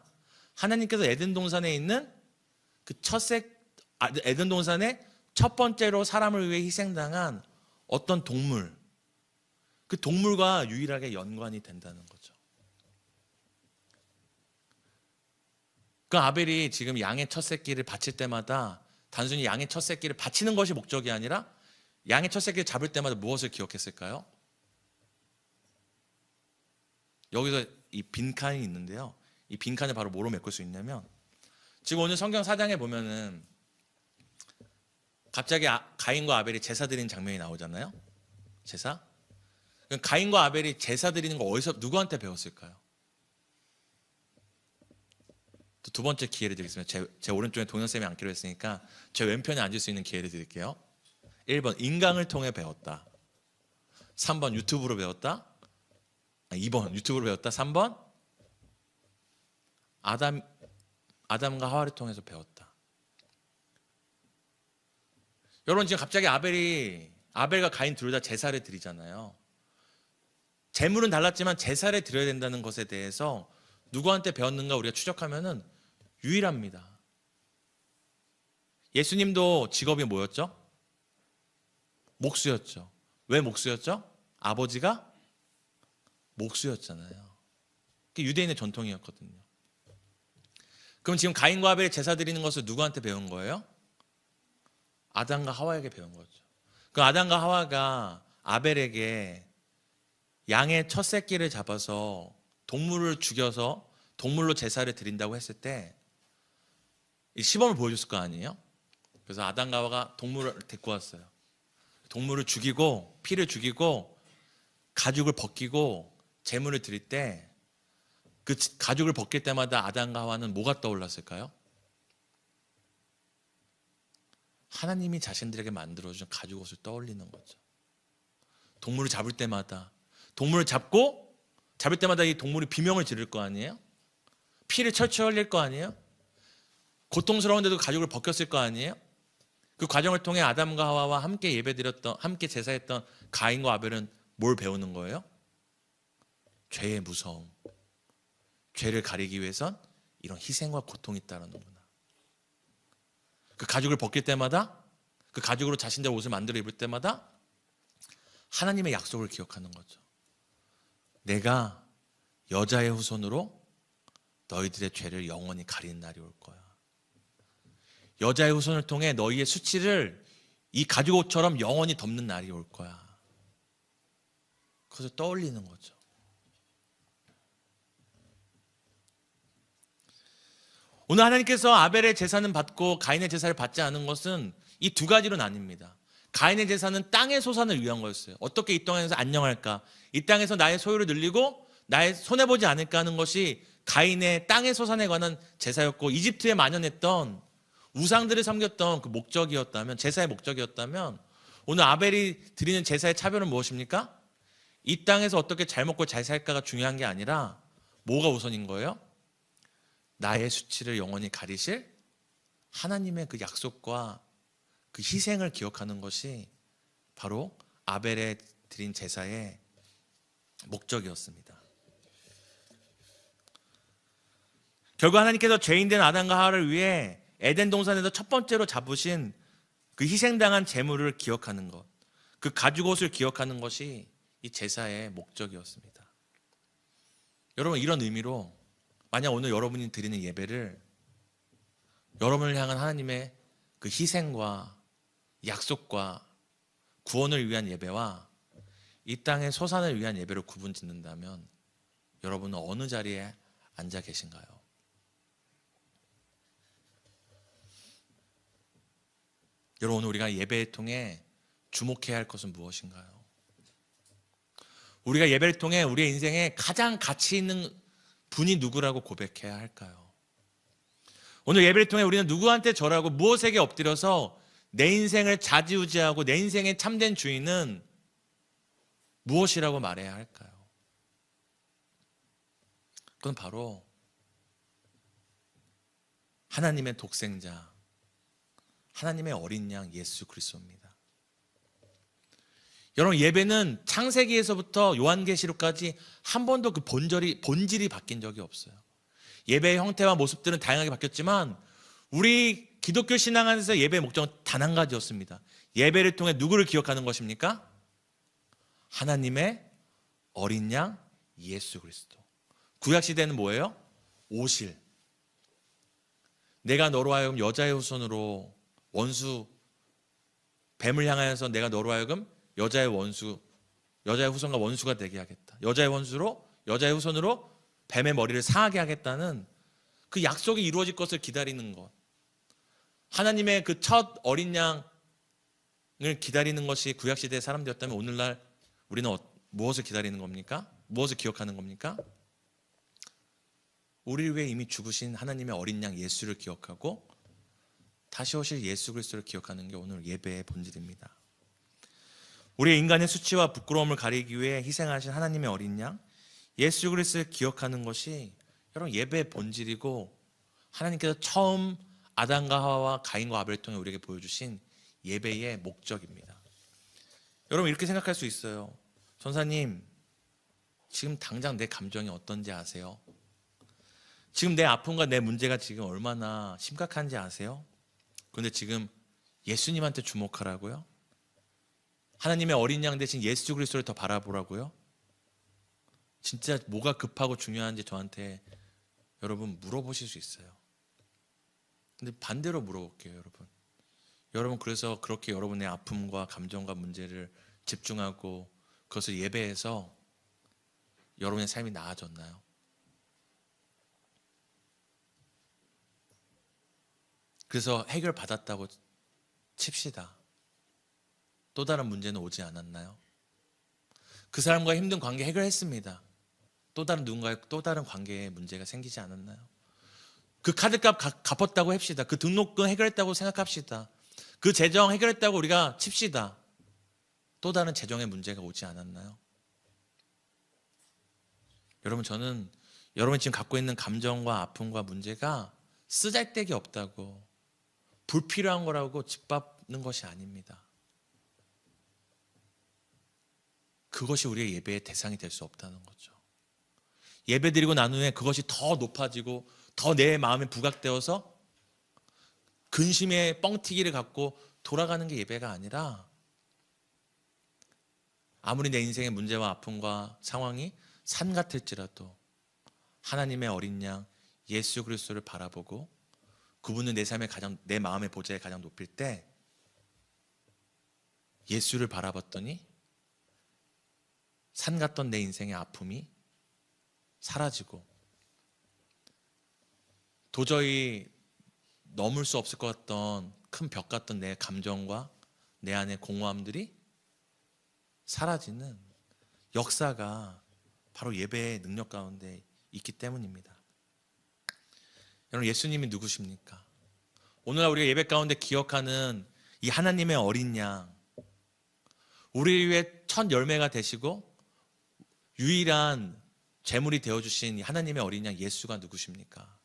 하나님께서 에덴 동산에 있는 그 에덴 동산에 첫 번째로 사람을 위해 희생당한 어떤 동물, 그 동물과 유일하게 연관이 된다는 거죠. 그 아벨이 지금 양의 첫 새끼를 바칠 때마다 단순히 양의 첫 새끼를 바치는 것이 목적이 아니라 양의 첫 새끼를 잡을 때마다 무엇을 기억했을까요? 여기서 이 빈칸이 있는데요. 이 빈칸을 바로 뭐로 메꿀 수 있냐면, 지금 오늘 성경 4장에 보면은 갑자기 가인과 아벨이 제사 드리는 장면이 나오잖아요. 제사. 그럼 가인과 아벨이 제사 드리는 거 어디서 누구한테 배웠을까요? 또 두 번째 기회를 드리겠습니다. 제 오른쪽에 동현쌤이 앉기로 했으니까 제 왼편에 앉을 수 있는 기회를 드릴게요. 1번 인강을 통해 배웠다. 3번 유튜브로 배웠다. 2번 유튜브로 배웠다. 3번 아담과 하와를 통해서 배웠다. 여러분, 지금 갑자기 아벨과 가인 둘 다 제사를 드리잖아요. 제물은 달랐지만 제사를 드려야 된다는 것에 대해서 누구한테 배웠는가 우리가 추적하면은 유일합니다. 예수님도 직업이 뭐였죠? 목수였죠. 왜 목수였죠? 아버지가 목수였잖아요. 그게 유대인의 전통이었거든요. 그럼 지금 가인과 아벨이 제사 드리는 것을 누구한테 배운 거예요? 아담과 하와에게 배운 거죠. 그 아담과 하와가 아벨에게 양의 첫 새끼를 잡아서 동물을 죽여서 동물로 제사를 드린다고 했을 때 이 시범을 보여줬을 거 아니에요? 그래서 아담과 하와가 동물을 데리고 왔어요. 동물을 죽이고 피를 죽이고 가죽을 벗기고 제물을 드릴 때 그 가죽을 벗길 때마다 아담과 하와는 뭐가 떠올랐을까요? 하나님이 자신들에게 만들어준 가죽옷을 떠올리는 거죠. 동물을 잡을 때마다 잡을 때마다 이 동물이 비명을 지를 거 아니에요? 피를 철철 흘릴 거 아니에요? 고통스러운데도 가죽을 벗겼을 거 아니에요? 그 과정을 통해 아담과 하와와 함께 함께 제사했던 가인과 아벨은 뭘 배우는 거예요? 죄의 무서움. 죄를 가리기 위해선 이런 희생과 고통이 있다는구나. 그 가죽을 벗길 때마다, 그 가죽으로 자신들 옷을 만들어 입을 때마다 하나님의 약속을 기억하는 거죠. 내가 여자의 후손으로 너희들의 죄를 영원히 가리는 날이 올 거야. 여자의 후손을 통해 너희의 수치를 이 가죽옷처럼 영원히 덮는 날이 올 거야. 그것을 떠올리는 거죠. 오늘 하나님께서 아벨의 제사는 받고 가인의 제사를 받지 않은 것은 이 두 가지로 나뉩니다. 가인의 제사는 땅의 소산을 위한 거였어요. 어떻게 이 땅에서 안녕할까? 이 땅에서 나의 소유를 늘리고 나의 손해보지 않을까 하는 것이 가인의 땅의 소산에 관한 제사였고, 이집트에 만연했던 우상들을 섬겼던 그 목적이었다면, 제사의 목적이었다면, 오늘 아벨이 드리는 제사의 차별은 무엇입니까? 이 땅에서 어떻게 잘 먹고 잘 살까가 중요한 게 아니라 뭐가 우선인 거예요? 나의 수치를 영원히 가리실 하나님의 그 약속과 그 희생을 기억하는 것이 바로 아벨에 드린 제사의 목적이었습니다. 결국 하나님께서 죄인된 아담과 하와를 위해 에덴 동산에서 첫 번째로 잡으신 그 희생당한 제물을 기억하는 것, 그 가죽옷을 기억하는 것이 이 제사의 목적이었습니다. 여러분, 이런 의미로 만약 오늘 여러분이 드리는 예배를 여러분을 향한 하나님의 그 희생과 약속과 구원을 위한 예배와 이 땅의 소산을 위한 예배로 구분 짓는다면 여러분은 어느 자리에 앉아 계신가요? 여러분, 오늘 우리가 예배를 통해 주목해야 할 것은 무엇인가요? 우리가 예배를 통해 우리의 인생에 가장 가치 있는 분이 누구라고 고백해야 할까요? 오늘 예배를 통해 우리는 누구한테 절하고 무엇에게 엎드려서 내 인생을 좌지우지하고 내 인생의 참된 주인은 무엇이라고 말해야 할까요? 그건 바로 하나님의 독생자, 하나님의 어린 양 예수 그리스도입니다. 여러분, 예배는 창세기에서부터 요한계시록까지 한 번도 그 본질이 바뀐 적이 없어요. 예배의 형태와 모습들은 다양하게 바뀌었지만 우리 기독교 신앙 안에서 예배의 목적은 단 한 가지였습니다. 예배를 통해 누구를 기억하는 것입니까? 하나님의 어린 양 예수 그리스도. 구약시대는 뭐예요? 오실. 내가 너로 하여금 여자의 후손으로 원수, 뱀을 향하여서 내가 너로 하여금 여자의 후손과 원수가 되게 하겠다. 여자의 후손으로 뱀의 머리를 상하게 하겠다는 그 약속이 이루어질 것을 기다리는 것. 하나님의 그 첫 어린 양을 기다리는 것이 구약시대의 사람들이었다면 오늘날 우리는 무엇을 기다리는 겁니까? 무엇을 기억하는 겁니까? 우리를 위해 이미 죽으신 하나님의 어린 양 예수를 기억하고 다시 오실 예수 그리스도를 기억하는 게 오늘 예배의 본질입니다. 우리의 인간의 수치와 부끄러움을 가리기 위해 희생하신 하나님의 어린 양 예수 그리스도를 기억하는 것이 여러분 예배의 본질이고 하나님께서 처음 아담과 하와와 가인과 아벨을 통해 우리에게 보여주신 예배의 목적입니다. 여러분 이렇게 생각할 수 있어요. 전사님, 지금 당장 내 감정이 어떤지 아세요? 지금 내 아픔과 내 문제가 지금 얼마나 심각한지 아세요? 그런데 지금 예수님한테 주목하라고요? 하나님의 어린 양 대신 예수 그리스도를 더 바라보라고요? 진짜 뭐가 급하고 중요한지 저한테 여러분 물어보실 수 있어요. 근데 반대로 물어볼게요, 여러분. 여러분 그래서 그렇게 여러분의 아픔과 감정과 문제를 집중하고 그것을 예배해서 여러분의 삶이 나아졌나요? 그래서 해결받았다고 칩시다. 또 다른 문제는 오지 않았나요? 그 사람과의 힘든 관계 해결했습니다. 또 다른 누군가의 또 다른 관계에 문제가 생기지 않았나요? 그 카드값 갚았다고 합시다. 그 등록금 해결했다고 생각합시다. 그 재정 해결했다고 우리가 칩시다. 또 다른 재정의 문제가 오지 않았나요? 여러분, 저는 여러분이 지금 갖고 있는 감정과 아픔과 문제가 쓰잘데기 없다고 불필요한 거라고 짓밟는 것이 아닙니다. 그것이 우리의 예배의 대상이 될 수 없다는 거죠. 예배 드리고 난 후에 그것이 더 높아지고 더 내 마음에 부각되어서 근심의 뻥튀기를 갖고 돌아가는 게 예배가 아니라 아무리 내 인생의 문제와 아픔과 상황이 산 같을지라도 하나님의 어린 양 예수 그리스도를 바라보고 그분은 내 삶의 내 마음의 보좌에 가장 높일 때 예수를 바라봤더니 산 같던 내 인생의 아픔이 사라지고 도저히 넘을 수 없을 것 같던 큰 벽 같던 내 감정과 내 안의 공허함들이 사라지는 역사가 바로 예배의 능력 가운데 있기 때문입니다. 여러분, 예수님이 누구십니까? 오늘날 우리가 예배 가운데 기억하는 이 하나님의 어린 양, 우리를 위해 첫 열매가 되시고 유일한 제물이 되어주신 하나님의 어린 양 예수가 누구십니까?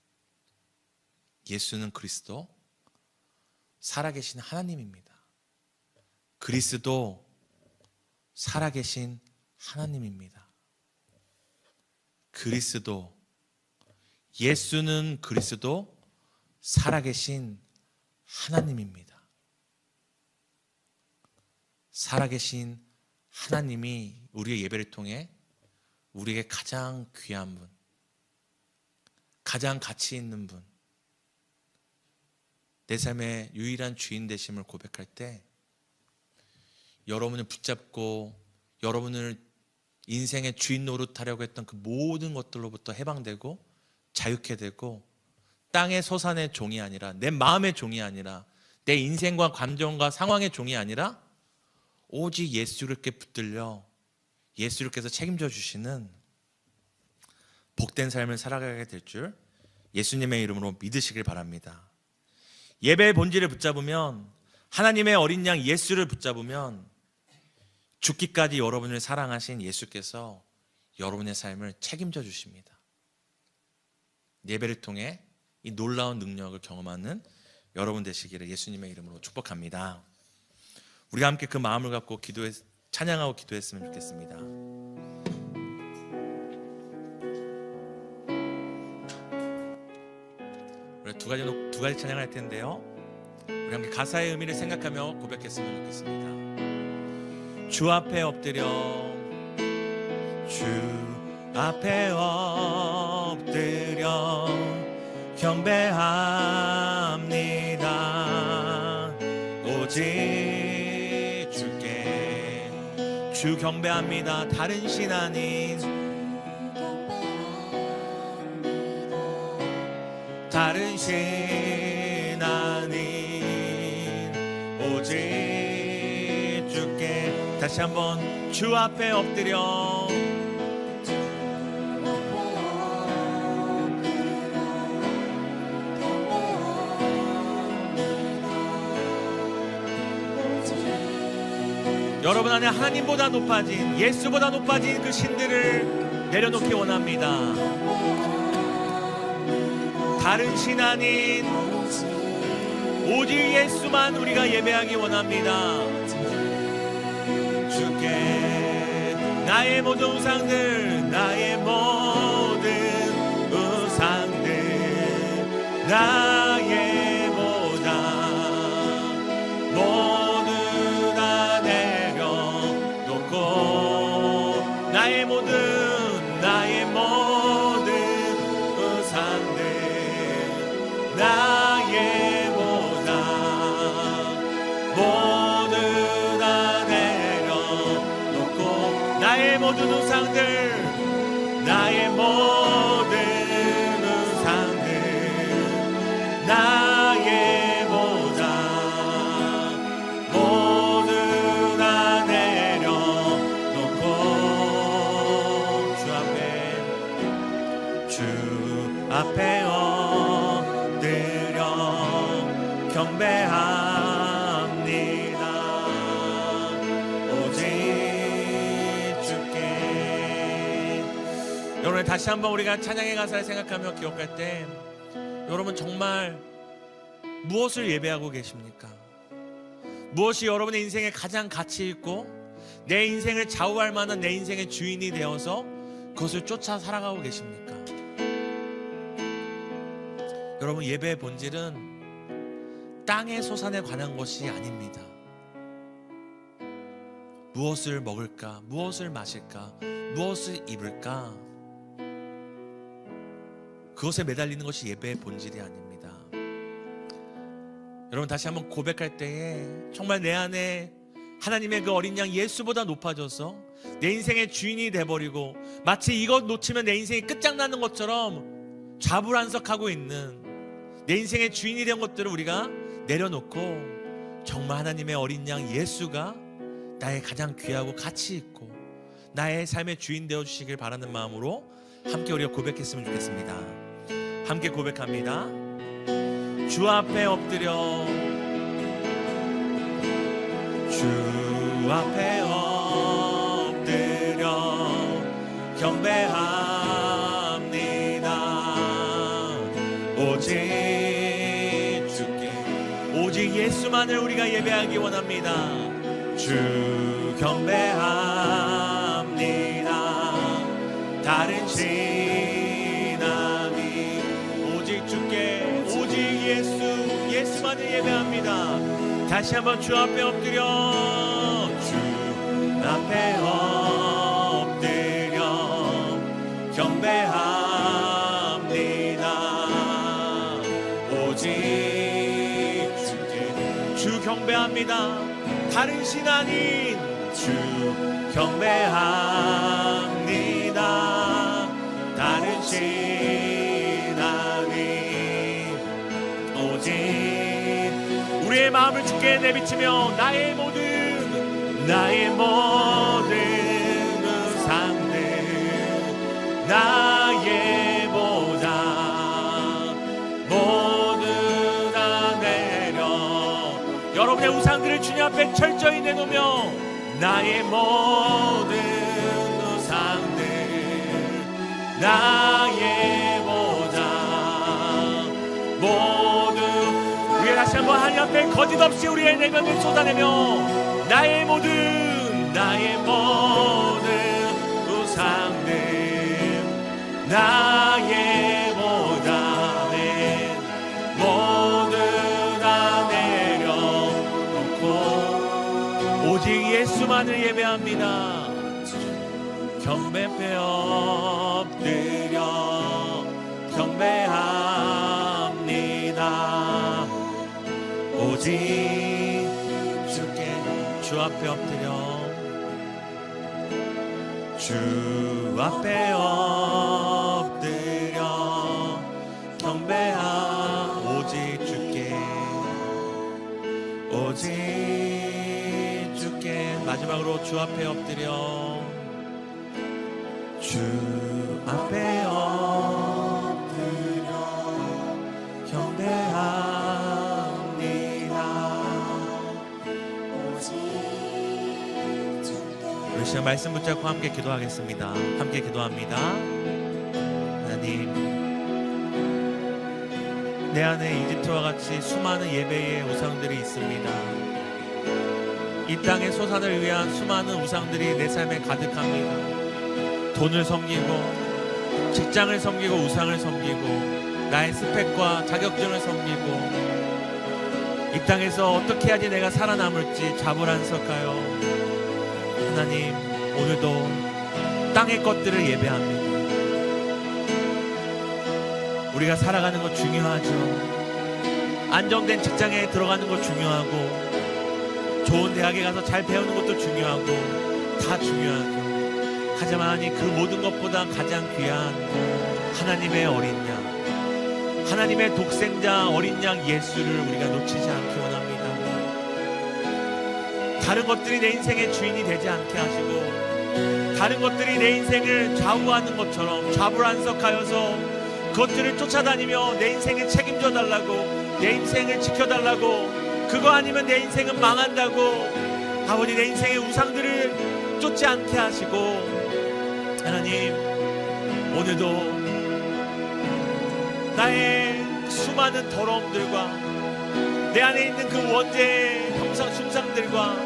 예수는 그리스도, 살아계신 하나님입니다. 그리스도, 살아계신 하나님입니다. 그리스도, 예수는 그리스도, 살아계신 하나님입니다. 살아계신 하나님이 우리의 예배를 통해 우리에게 가장 귀한 분, 가장 가치 있는 분, 내 삶의 유일한 주인 되심을 고백할 때 여러분을 붙잡고 여러분을 인생의 주인 노릇하려고 했던 그 모든 것들로부터 해방되고 자유케 되고 땅의 소산의 종이 아니라 내 마음의 종이 아니라 내 인생과 감정과 상황의 종이 아니라 오직 예수께 붙들려 예수께서 책임져 주시는 복된 삶을 살아가게 될 줄 예수님의 이름으로 믿으시길 바랍니다. 예배의 본질을 붙잡으면, 하나님의 어린 양 예수를 붙잡으면 죽기까지 여러분을 사랑하신 예수께서 여러분의 삶을 책임져 주십니다. 예배를 통해 이 놀라운 능력을 경험하는 여러분 되시기를 예수님의 이름으로 축복합니다. 우리가 함께 그 마음을 갖고 찬양하고 기도했으면 좋겠습니다. 우리 두 가지 찬양을 할 텐데요, 우리 함께 가사의 의미를 생각하며 고백했으면 좋겠습니다. 주 앞에 엎드려, 주 앞에 엎드려 경배합니다. 오직 주께 주 경배합니다. 다른 신 아닌, 다른 신 아닌 오직 주께. 다시 한번 주 앞에 엎드려, 여러분 안에 하나님보다 높아진, 예수보다 높아진 그 신들을 내려놓기 원합니다. 다른 신 아닌 오직 예수만 우리가 예배하기 원합니다. 주께 나의 모든 우상들, 나의 모든 우상들, 나의 모든 다 내려놓고, 나의 모든 우상들, 나의 모든 다 내려놓고, 나의 모든 우상들, 나의 모든 우상들, 나의 모든 다 내려놓고, 주 앞에 경배합니다. 오직 주께. 여러분, 다시 한번 우리가 찬양의 가사를 생각하며 기억할 때, 여러분 정말 무엇을 예배하고 계십니까? 무엇이 여러분의 인생에 가장 가치 있고 내 인생을 좌우할 만한 내 인생의 주인이 되어서 그것을 쫓아 살아가고 계십니까? 여러분, 예배의 본질은 땅의 소산에 관한 것이 아닙니다. 무엇을 먹을까? 무엇을 마실까? 무엇을 입을까? 그것에 매달리는 것이 예배의 본질이 아닙니다. 여러분, 다시 한번 고백할 때에 정말 내 안에 하나님의 그 어린 양 예수보다 높아져서 내 인생의 주인이 돼버리고, 마치 이것 놓치면 내 인생이 끝장나는 것처럼 좌불안석하고 있는 내 인생의 주인이 된 것들을 우리가 내려놓고, 정말 하나님의 어린 양 예수가 나의 가장 귀하고 가치 있고 나의 삶의 주인 되어주시길 바라는 마음으로 함께 우리가 고백했으면 좋겠습니다. 함께 고백합니다. 주 앞에 엎드려, 주 앞에 엎드려 경배합니다. 오직 주께, 오직 예수만을 우리가 예배하기 원합니다. 주 경배합니다. 다른 신 아니 오직 주께, 오직 예수만을 예배합니다. 다시 한번 주 앞에 엎드려, 주 앞에 엎드려 경배합니다. 오직 주께, 주 경배합니다. 다른 신 아닌 주 경배합니다. 다른 신 아닌 오직 우리의 마음을 주께 내비치며 나의 모든 우상들, 나의 모든 다 내려, 여러분의 우상들을 주님 앞에 철저히 내놓으며 나의 모든 우상들, 나의 모든 앞에 거짓없이 우리의 내면을 쏟아내며 나의 모든 우상들, 나의 보담에 모두 다 내려놓고 오직 예수만을 예배합니다. 경배패 엎드려 경배합니다. 오직 주께, 주 앞에 엎드려 주 앞에 엎드려 오직 주께, 오직 주께. 마지막으로 주 앞에 엎드려 주 앞에 엎드려 경배합니다. 우리 시간 말씀 붙잡고 함께 기도하겠습니다. 함께 기도합니다. 하나님, 내 안에 이집트와 같이 수많은 예배의 우상들이 있습니다. 이 땅의 소산을 위한 수많은 우상들이 내 삶에 가득합니다. 돈을 섬기고, 직장을 섬기고, 우상을 섬기고, 나의 스펙과 자격증을 섬기고, 이 땅에서 어떻게 해야지 내가 살아남을지 자불안석하여 하나님, 오늘도 땅의 것들을 예배합니다. 우리가 살아가는 것 중요하죠. 안정된 직장에 들어가는 것 중요하고, 좋은 대학에 가서 잘 배우는 것도 중요하고, 다 중요하죠. 하지만 하나님, 그 모든 것보다 가장 귀한 하나님의 어린 양, 하나님의 독생자 어린 양 예수를 우리가 놓치지 않기 원합니다. 다른 것들이 내 인생의 주인이 되지 않게 하시고, 다른 것들이 내 인생을 좌우하는 것처럼 좌불안석하여서 그것들을 쫓아다니며 내 인생을 책임져 달라고, 내 인생을 지켜달라고, 그거 아니면 내 인생은 망한다고 아버지 내 인생의 우상들을 쫓지 않게 하시고, 하나님, 오늘도 나의 수많은 더러움들과 내 안에 있는 그 원죄의 형상 숭상들과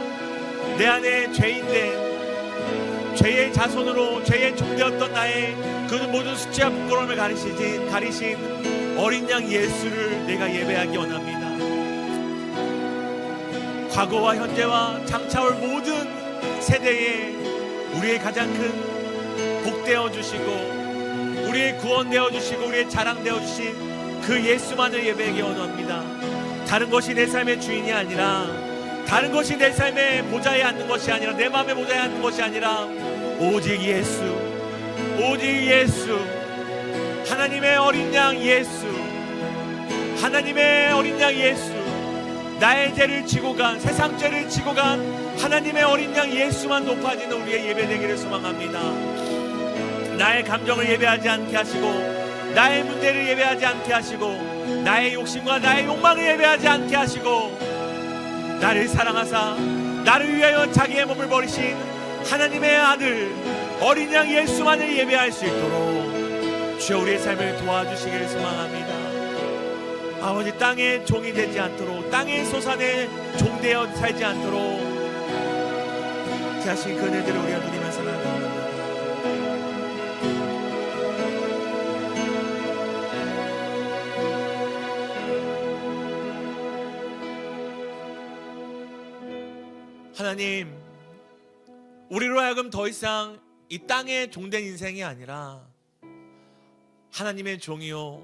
내 안에 죄인된 죄의 자손으로 죄의 종되었던 나의 그 모든 수치와 부끄러움을 가리신 어린 양 예수를 내가 예배하기 원합니다. 과거와 현재와 장차올 모든 세대에 우리의 가장 큰 복되어 주시고, 우리의 구원되어 주시고, 우리의 자랑되어 주신 그 예수만을 예배하기 원합니다. 다른 것이 내 삶의 주인이 아니라, 다른 것이 내 삶의 보좌에 앉는 것이 아니라, 내 마음의 보좌에 앉는 것이 아니라 오직 예수, 오직 예수, 하나님의 어린 양 예수, 하나님의 어린 양 예수, 나의 죄를 지고 간, 세상 죄를 지고 간 하나님의 어린 양 예수만 높아지는 우리의 예배 되기를 소망합니다. 나의 감정을 예배하지 않게 하시고, 나의 문제를 예배하지 않게 하시고, 나의 욕심과 나의 욕망을 예배하지 않게 하시고, 나를 사랑하사 나를 위하여 자기의 몸을 버리신 하나님의 아들 어린 양 예수만을 예배할 수 있도록 주여 우리의 삶을 도와주시기를 소망합니다. 아버지, 땅의 종이 되지 않도록, 땅의 소산에 종되어 살지 않도록 하신 그 은혜들을 우리가 누리면서 나아갑니다. 하나님, 우리로 하여금 더 이상 이 땅의 종된 인생이 아니라 하나님의 종이요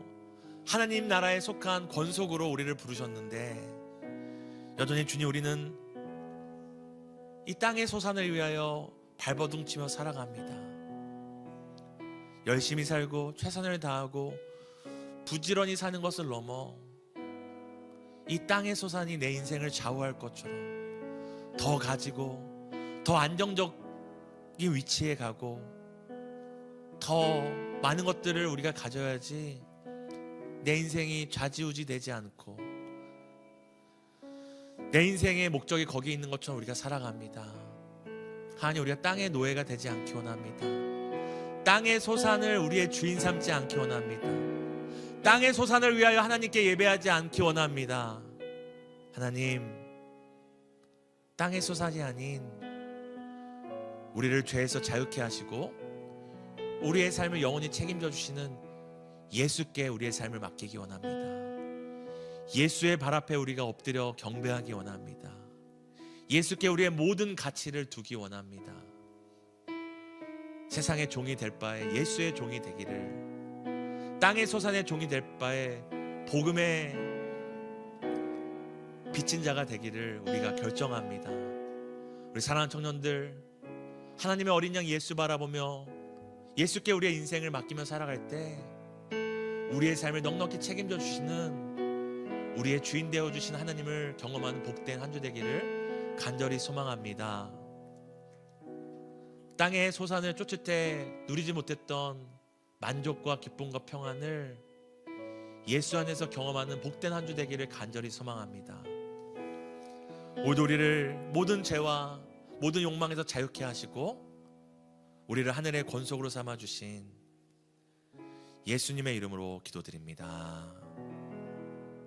하나님 나라에 속한 권속으로 우리를 부르셨는데, 여전히 주님, 우리는 이 땅의 소산을 위하여 발버둥치며 살아갑니다. 열심히 살고 최선을 다하고 부지런히 사는 것을 넘어 이 땅의 소산이 내 인생을 좌우할 것처럼 더 가지고 더 안정적인 위치에 가고 더 많은 것들을 우리가 가져야지 내 인생이 좌지우지 되지 않고 내 인생의 목적이 거기 있는 것처럼 우리가 살아갑니다. 하나님, 우리가 땅의 노예가 되지 않기 원합니다. 땅의 소산을 우리의 주인 삼지 않기 원합니다. 땅의 소산을 위하여 하나님께 예배하지 않기 원합니다. 하나님, 땅의 소산이 아닌 우리를 죄에서 자유케 하시고 우리의 삶을 영원히 책임져 주시는 예수께 우리의 삶을 맡기기 원합니다. 예수의 발 앞에 우리가 엎드려 경배하기 원합니다. 예수께 우리의 모든 가치를 두기 원합니다. 세상의 종이 될 바에 예수의 종이 되기를, 땅의 소산의 종이 될 바에 복음의 빚진 자가 되기를 우리가 결정합니다. 우리 사랑하는 청년들, 하나님의 어린 양 예수 바라보며 예수께 우리의 인생을 맡기며 살아갈 때 우리의 삶을 넉넉히 책임져 주시는, 우리의 주인 되어 주신 하나님을 경험하는 복된 한 주 되기를 간절히 소망합니다. 땅의 소산을 쫓을 때 누리지 못했던 만족과 기쁨과 평안을 예수 안에서 경험하는 복된 한 주 되기를 간절히 소망합니다. 오늘도 우리를 모든 죄와 모든 욕망에서 자유케 하시고 우리를 하늘의 권속으로 삼아주신 예수님의 이름으로 기도드립니다.